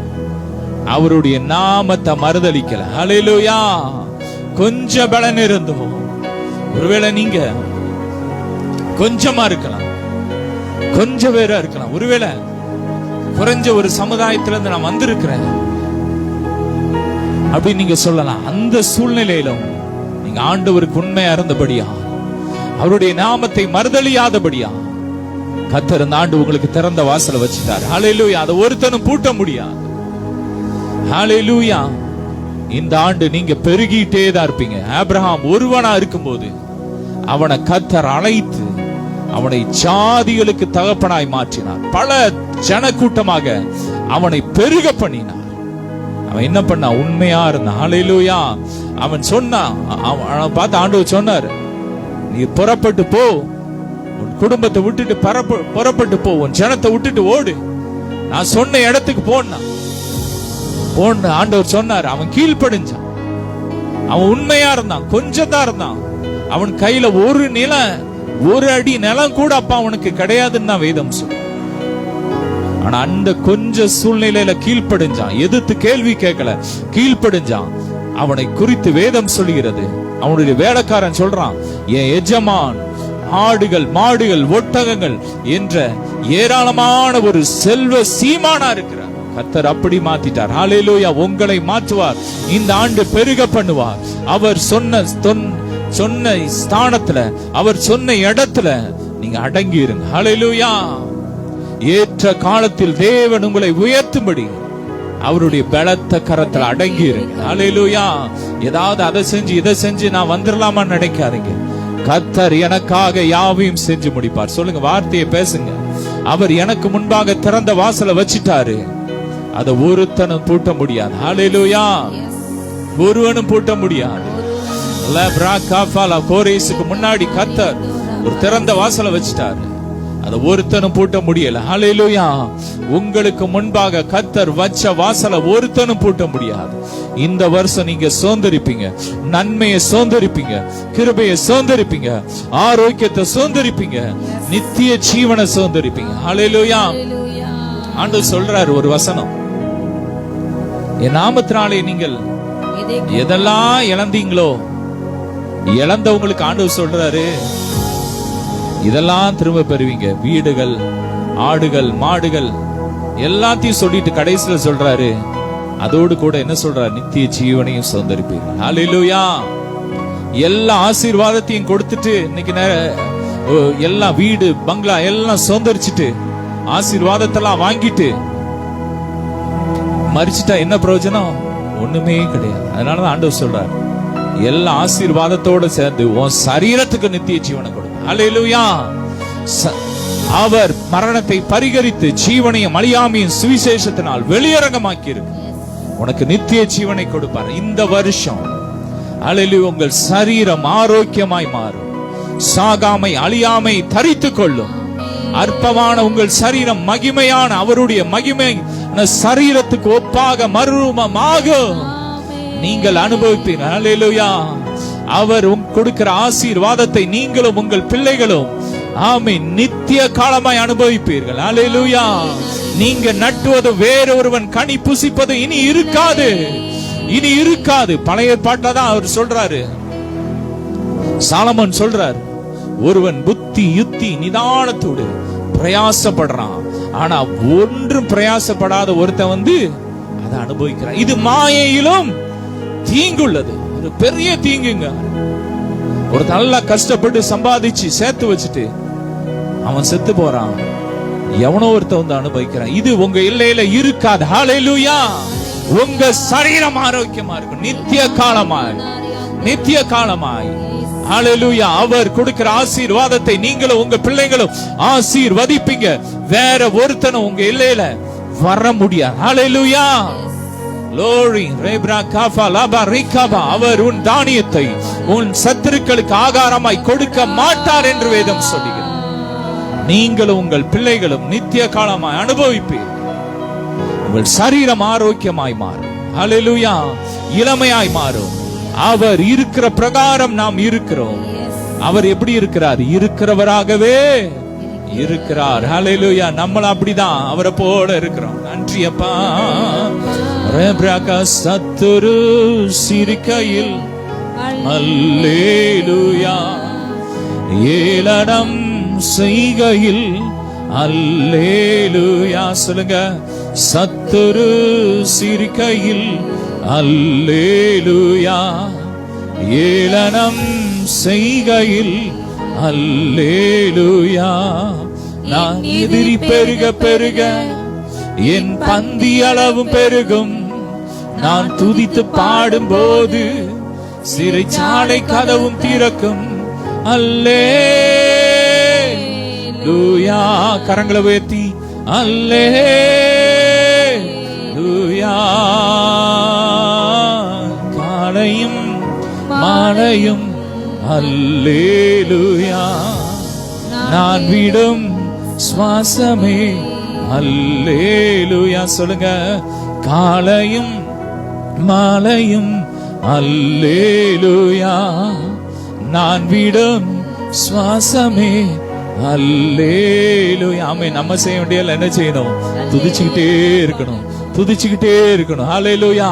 அவருடைய நாமத்தை மறுதலிக்கல. ஹல்லேலூயா. கொஞ்சம் பலன் இருந்தோம். ஒருவேளை நீங்க கொஞ்சமா இருக்கலாம், கொஞ்சம் பேரா இருக்கலாம், ஒருவேளை குறைஞ்ச ஒரு சமுதாயத்திலிருந்து நான் வந்திருக்கிறேன் அப்படின்னு நீங்க சொல்லலாம். அந்த சூழ்நிலையிலும் நீங்க ஆண்டவருக்கு உண்மையா இருந்தபடியா, அவருடைய நாமத்தை மறுதலியாதபடியா, கர்த்தர் இந்த ஆண்டு உங்களுக்கு திறந்த வாசலை வச்சிட்டார். ஹல்லேலூயா. அதை ஒருத்தனும் பூட்ட முடியாது. ஹல்லேலூயா. இந்த ஆண்டு நீங்க பெருகிட்டே தான் இருப்பீங்க. ஆபிரகாம் ஒருவனா இருக்கும்போது அவனை கர்த்தர் அழைத்து அவனை ஜாதிகளுக்கு தகப்பனாய் மாற்றினார். பல ஜனக்கூட்டமாக அவனை பெருக பண்ணினார். அவன் என்ன பண்ணா? உண்மையா இருந்தான். ஹல்லேலூயா. அவன் சொன்னான், அவன் பார்த்து ஆண்டவர் சொன்னார், நீ புறப்பட்டு போ, உன் குடும்பத்தை விட்டுட்டு புறப்பட்டு போ, உன் ஜனத்தை விட்டுட்டு ஓடு, நான் சொன்ன இடத்துக்கு போன ஆண்டவர் சொன்னார். அவன் கீழ்ப்படிஞ்சான், அவன் உண்மையா இருந்தான், கொஞ்சம் தான் இருந்தான். அவன் கையில ஒரு அடி நிலம் கூட அப்பா அவனுக்கு கிடையாதுன்னு தான் வேதம் சொல்லு. ஆனா அந்த கொஞ்ச சூழ்நிலையில கீழ்ப்படிஞ்சான், எதிர்த்து கேள்வி கேட்கல, கீழ்ப்படிஞ்சான். அவனை குறித்து வேதம் சொல்லுகிறது, அவனுடைய வேலைக்காரன் சொல்றான், என் எஜமான் ஆடுகள் மாடுகள் ஒட்டகங்கள் என்ற ஏராளமான ஒரு செல்வ சீமானா இருக்கிறார். கர்த்தர் அப்படி மாத்திட்டார். ஹல்லேலூயா. உங்களை மாற்றுவார். இந்த ஆண்டு பெருக பண்ணுவார். அவர் சொன்ன ஸ்தானத்துல, அவர் சொன்ன இடத்துல நீங்க அடங்கி இருங்க. ஹல்லேலூயா. ஏற்ற காலத்தில் தேவன் உங்களை உயர்த்தும்படி அவருடைய பலத்த கரத்துல அடங்கி இருங்க. ஹல்லேலூயா. ஏதாவது அதை செஞ்சு இதை செஞ்சு நான் வந்துடலாமான்னு நினைக்காதீங்க. கர்த்தர் எனக்காக யாவையும் செஞ்சு முடிப்பார். சொல்லுங்க, வார்த்தையை பேசுங்க. அவர் எனக்கு முன்பாக திறந்த வாசலை வச்சிட்டாரு, அதை ஒருத்தனும் பூட்ட முடியாது. ஹல்லேலூயா. ஒருவனும் பூட்ட முடியாது. கோரேசுக்கு முன்னாடி கர்த்தர் ஒரு திறந்த வாசலை வச்சிட்டாரு, அதை ஒருத்தனும் பூட்ட முடியல. ஹல்லேலூயா. உங்களுக்கு முன்பாக கர்த்தர் வச்ச வாசலை ஒருத்தனும் பூட்ட முடியாது. இந்த வருஷம் நீங்க சுதந்திரிப்பீங்க, நன்மையை சுதந்திரிப்பீங்க, கிருபையை சுதந்திரிப்பீங்க, ஆரோக்கியத்தை சுதந்திரிப்பீங்க, நித்திய ஜீவனை சுதந்திரிப்பீங்க. ஹல்லேலூயா. ஆண்டவர் சொல்றாரு ஒரு வசனம், என் நாமத்தினாலே நீங்கள் எதெல்லாம் இழந்தீங்களோ, இழந்தவங்களுக்கு ஆண்டவர் சொல்றாரு, இதெல்லாம் திரும்ப பெறுவீங்க. வீடுகள், ஆடுகள், மாடுகள் எல்லாத்தையும் சொல்லிட்டு கடைசியில சொல்றாரு, அதோடு கூட என்ன சொல்றாரு, நித்திய ஜீவனையும் சுதந்திரிப்பீர்கள். ஹல்லேலூயா. எல்லா ஆசீர்வாதத்தையும் கொடுத்துட்டு இன்னைக்கு எல்லா வீடு பங்களா எல்லாம் சுதந்திரிச்சிட்டு ஆசீர்வாதத்தெல்லாம் வாங்கிட்டு மரிச்சிட்டா என்ன பிரயோஜனம்? ஒண்ணுமே கிடையாது. அதனாலதான் ஆண்டவர் சொல்றாரு, எல்லா ஆசீர்வாதத்தோட சேர்ந்து உன் சரீரத்துக்கு நித்திய ஜீவனை கொடு. ஹல்லேலூயா. அவர் மரணத்தை பரிகரித்து ஜீவனையும் அழியாமையும் சுவிசேஷத்தினால் வெளியரங்கமாக்கி இருக்கு. உனக்கு நித்திய ஜீவனை கொடுப்பார் இந்த வருஷம். ஹல்லேலூயா. உங்கள் சரீரம் ஆரோக்கியமாய் மாறும், சாகாமை அழியாமை தரித்துக் கொள்ளும். அற்பமான உங்கள் சரீரம் மகிமையான அவருடைய மகிமை சரீரத்துக்கு ஒப்பாக மறுரூபமாக நீங்கள் அனுபவிப்பீர்கள். ஹல்லேலூயா. அவர் கொடுக்கிற ஆசீர்வாதத்தை நீங்களும் உங்கள் பிள்ளைகளும் ஆமென் நித்திய காலமாய் அனுபவிப்பீர்கள். ஹல்லேலூயா. நீங்க நட்டுவது வேறொருவன் கனி புசிப்பது இனி இருக்காது, இனி இருக்காது. பழைய பாட்டுல தான் அவர் சொல்றாரு, சாலமோன் சொல்றார், ஒருவன் புத்தி யுக்தி நிதானத்தோடு பிரயாசப்படுறான், ஆனா ஒன்றும் பிரயாசப்படாத ஒருத்தன் அதை அனுபவிக்கிறான். இது மாயையிலும் தீங்குள்ளது. ஒரு பெரிய தீங்குங்க. ஒரு நல்லா கஷ்டப்பட்டு சம்பாதிச்சு சேர்த்து வச்சுட்டு அவன் செத்து போறான், எவனோ ஒருத்தன் அனுபவிக்கிறான். இது உங்க எல்லையில இருக்காது. ஹல்லேலூயா. உங்க சரீரம் ஆரோக்கியமா இருக்கும் நித்திய காலமாய், நித்திய காலமாய். ஹல்லேலூயா. அவர் கொடுக்கிற ஆசீர்வாதத்தை நீங்களும் உங்க பிள்ளைகளும் ஆசீர்வதிப்பீங்க. வேற ஒருத்தனும் உங்க எல்லையில வர முடியாது. ஹல்லேலூயா. Glory. அவர் உன் தானியத்தை உன் சத்துருக்களுக்கு ஆகாரமாய் கொடுக்க மாட்டார் என்று வேதம் சொல்லுகிறது. நீங்களும் உங்கள் பிள்ளைகளும் நித்திய காலமாய் அனுபவிப்பீர்கள். உங்கள் சரீரம் ஆரோக்கியமாய் மாறும். ஹல்லேலூயா. இளமையாய் மாறும். அவர் இருக்கிற பிரகாரம் நாம் இருக்கிறோம். அவர் எப்படி இருக்கிறார்? இருக்கிறவராகவே இருக்கிறார். ஹல்லேலூயா. நம்மள அப்படிதான் அவரை போல இருக்கிறோம். நன்றி அப்பா. சத்துரு சிரிக்கையில் அல்லேலூயா, ஏளனம் செய்கையில் அல்லேலூயா. சொல்லுங்க, சத்துரு சிரிக்கையில் அல்லேலூயா, ஏளனம் செய்கையில் அல்லேலூயா. நான் எதிரி பெருக பெருக என் பந்தி அளவும் பெருகும். நான் துதித்து பாடும் போது சிறைச்சாலை கதவும் திறக்கும். அல்லேலூயா. கரங்களை உயர்த்தி அல்லேலூயா. காலையும் மாலையும் அல்லேலூயா. நான் விடும் சுவாசமே அல்லேலூயா. சொல்லுங்க, காலையும் மாலையும் அல்லேலூயா. நான் விடும் சுவாசமே அல்லேலூயா. ஆமென். நம்ம செய்ய வேண்டிய என்ன செய்யணும்? துதிச்சுக்கிட்டே இருக்கணும், துதிச்சுக்கிட்டே இருக்கணும். ஹல்லேலூயா.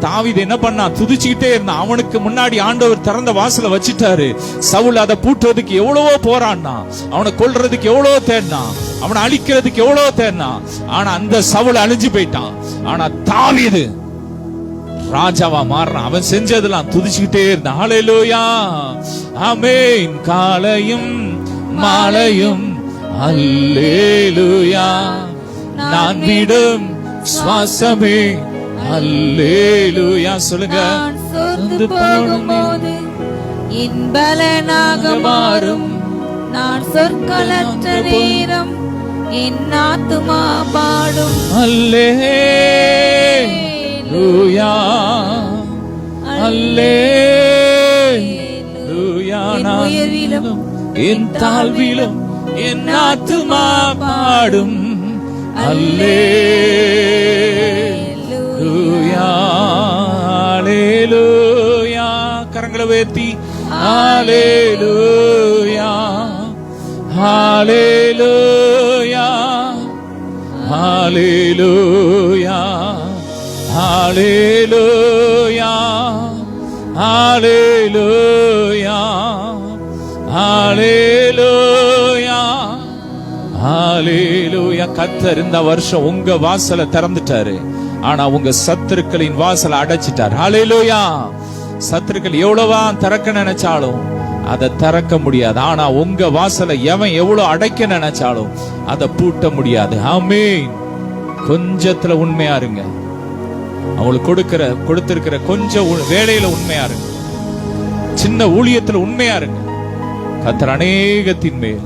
தாவீது என்ன பண்ணா? துதிச்சுக்கிட்டே இருந்தான். அவனுக்கு முன்னாடி ஆண்டவர் திறந்த வாசலை வச்சிட்டாரு. சவுல் அதை பூட்டுறதுக்கு எவ்வளவோ போராடினா, அவனை கொல்றதுக்கு எவ்வளவோ தேடினான், அவனை அழிக்கிறதுக்கு எவ்வளவோ தேடினான். ஆனா அந்த சவுல் அழிஞ்சு போயிட்டான். ஆனா தாவீது ராஜாவா மாறுறான். அவன் செஞ்சதெல்லாம் துதிச்சுக்கிட்டே இருந்தான். ஹல்லேலூயா. ஆமென். காலையும் மாலையும் அல்லேலூயா, நான் விடும் சுவாசமே அல்லேலூயா. சொல்லுங்க. நான் சோர்ந்து போகும்போது என் பலனாக மாறும், நான் சொற்களற்ற நேரம் என் ஆத்துமா பாடும் அல்லேலூயா, அல்லேலூயா. நான் உயர்விலும் என் தாழ்விலும் என் ஆத்துமா பாடும் அல்லேலூயா, அல்லேலூயா. கரங்களை உயர்த்தி அல்லேலூயா, அல்லேலூயா, அல்லேலூயா, அல்லேலூயா, அல்லேலூயா, அல்லேலூயா, ஹல்லேலூயா. கர்த்தர் இந்த வருஷம் உங்க வாசலை திறந்துட்டாரு. ஆனா உங்க சத்துருக்களின் வாசலை அடைச்சிட்டார். ஹல்லேலூயா. சத்துருக்கள் எவ்வளவா திறக்க நினைச்சாலும் அதை திறக்க முடியாது. ஆனா உங்க வாசலை எவன் எவ்வளவு அடைக்க நினைச்சாலும் அதை பூட்ட முடியாது. ஆமென். கொஞ்சத்துல உண்மையா இருங்க. அவங்களுக்கு கொடுத்திருக்கிற கொஞ்சம் வேலையில உண்மையா இருங்க. சின்ன ஊழியத்துல உண்மையா இருங்க. கர்த்தர் அநேகத்தின் மேல்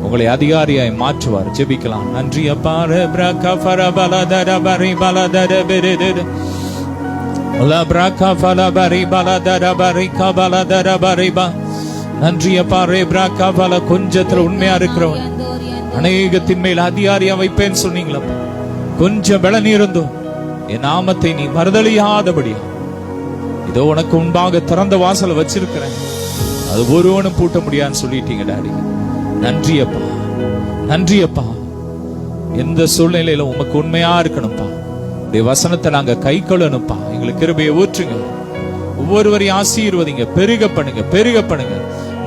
உங்களை அதிகாரியாய் மாற்றுவார். ஜெபிக்கலாம். நன்றி அப்பா. நன்றி அப்பா. கொஞ்சத்துல உண்மையா இருக்கிறவன் அநேகத்தின் மேல் அதிகாரியா வைப்பேன்னு சொன்னீங்களா? கொஞ்சம் பலன் இருந்தோம் என் நாமத்தை நீ மறுதலியாதபடியா இதோ உனக்கு முன்பாக திறந்த வாசலை வச்சிருக்கிறேன், அது ஒருவனும் பூட்ட முடியாதுன்னு சொல்லிட்டீங்க டாடி. நன்றி அப்பா, நன்றி அப்பா. எந்த சூழ்நிலையில உமக்கு உண்மையா இருக்கணும்ப்பா. உடைய வசனத்தை நாங்க கை கொள்ளணும்ப்பா. எங்களுக்கு கிருபையை ஊற்றுங்க. ஒவ்வொருவரையும் ஆசீர்வதிங்க. பெருக பண்ணுங்க, பெருக பண்ணுங்க.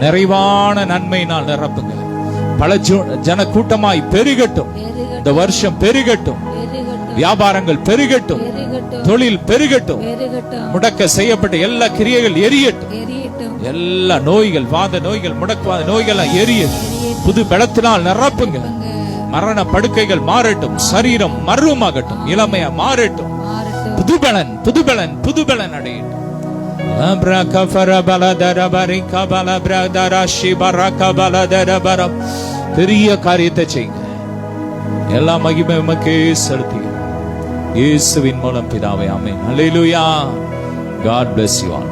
நிறைவான நன்மையினால் நிரப்புங்க. பல ஜன கூட்டமாய் பெருகட்டும். இந்த வருஷம் பெருகட்டும். வியாபாரங்கள் பெருகட்டும். தொழில் பெருகட்டும். முடக்க செய்யப்பட்ட எல்லா கிரியைகள் எரியட்டும். எல்லா நோய்கள், வாத நோய்கள், முடக்குவாத நோய்கள் எரியட்டும். புது பலத்தினால் நிரப்புங்க. மரண படுக்கைகள் மாறட்டும். சரீரம் மர்வமாகட்டும். இளமையா மாறட்டும். புதுபலன், புதுபலன், புதுபலன் அடையட்டும். பெரிய காரியத்தை செய்யுங்க. எல்லா மகிமை உமக்கே செலுத்தி இயேசுவின் மூலம் பிதாவே. ஆமென். ஹல்லேலூயா. God bless you all.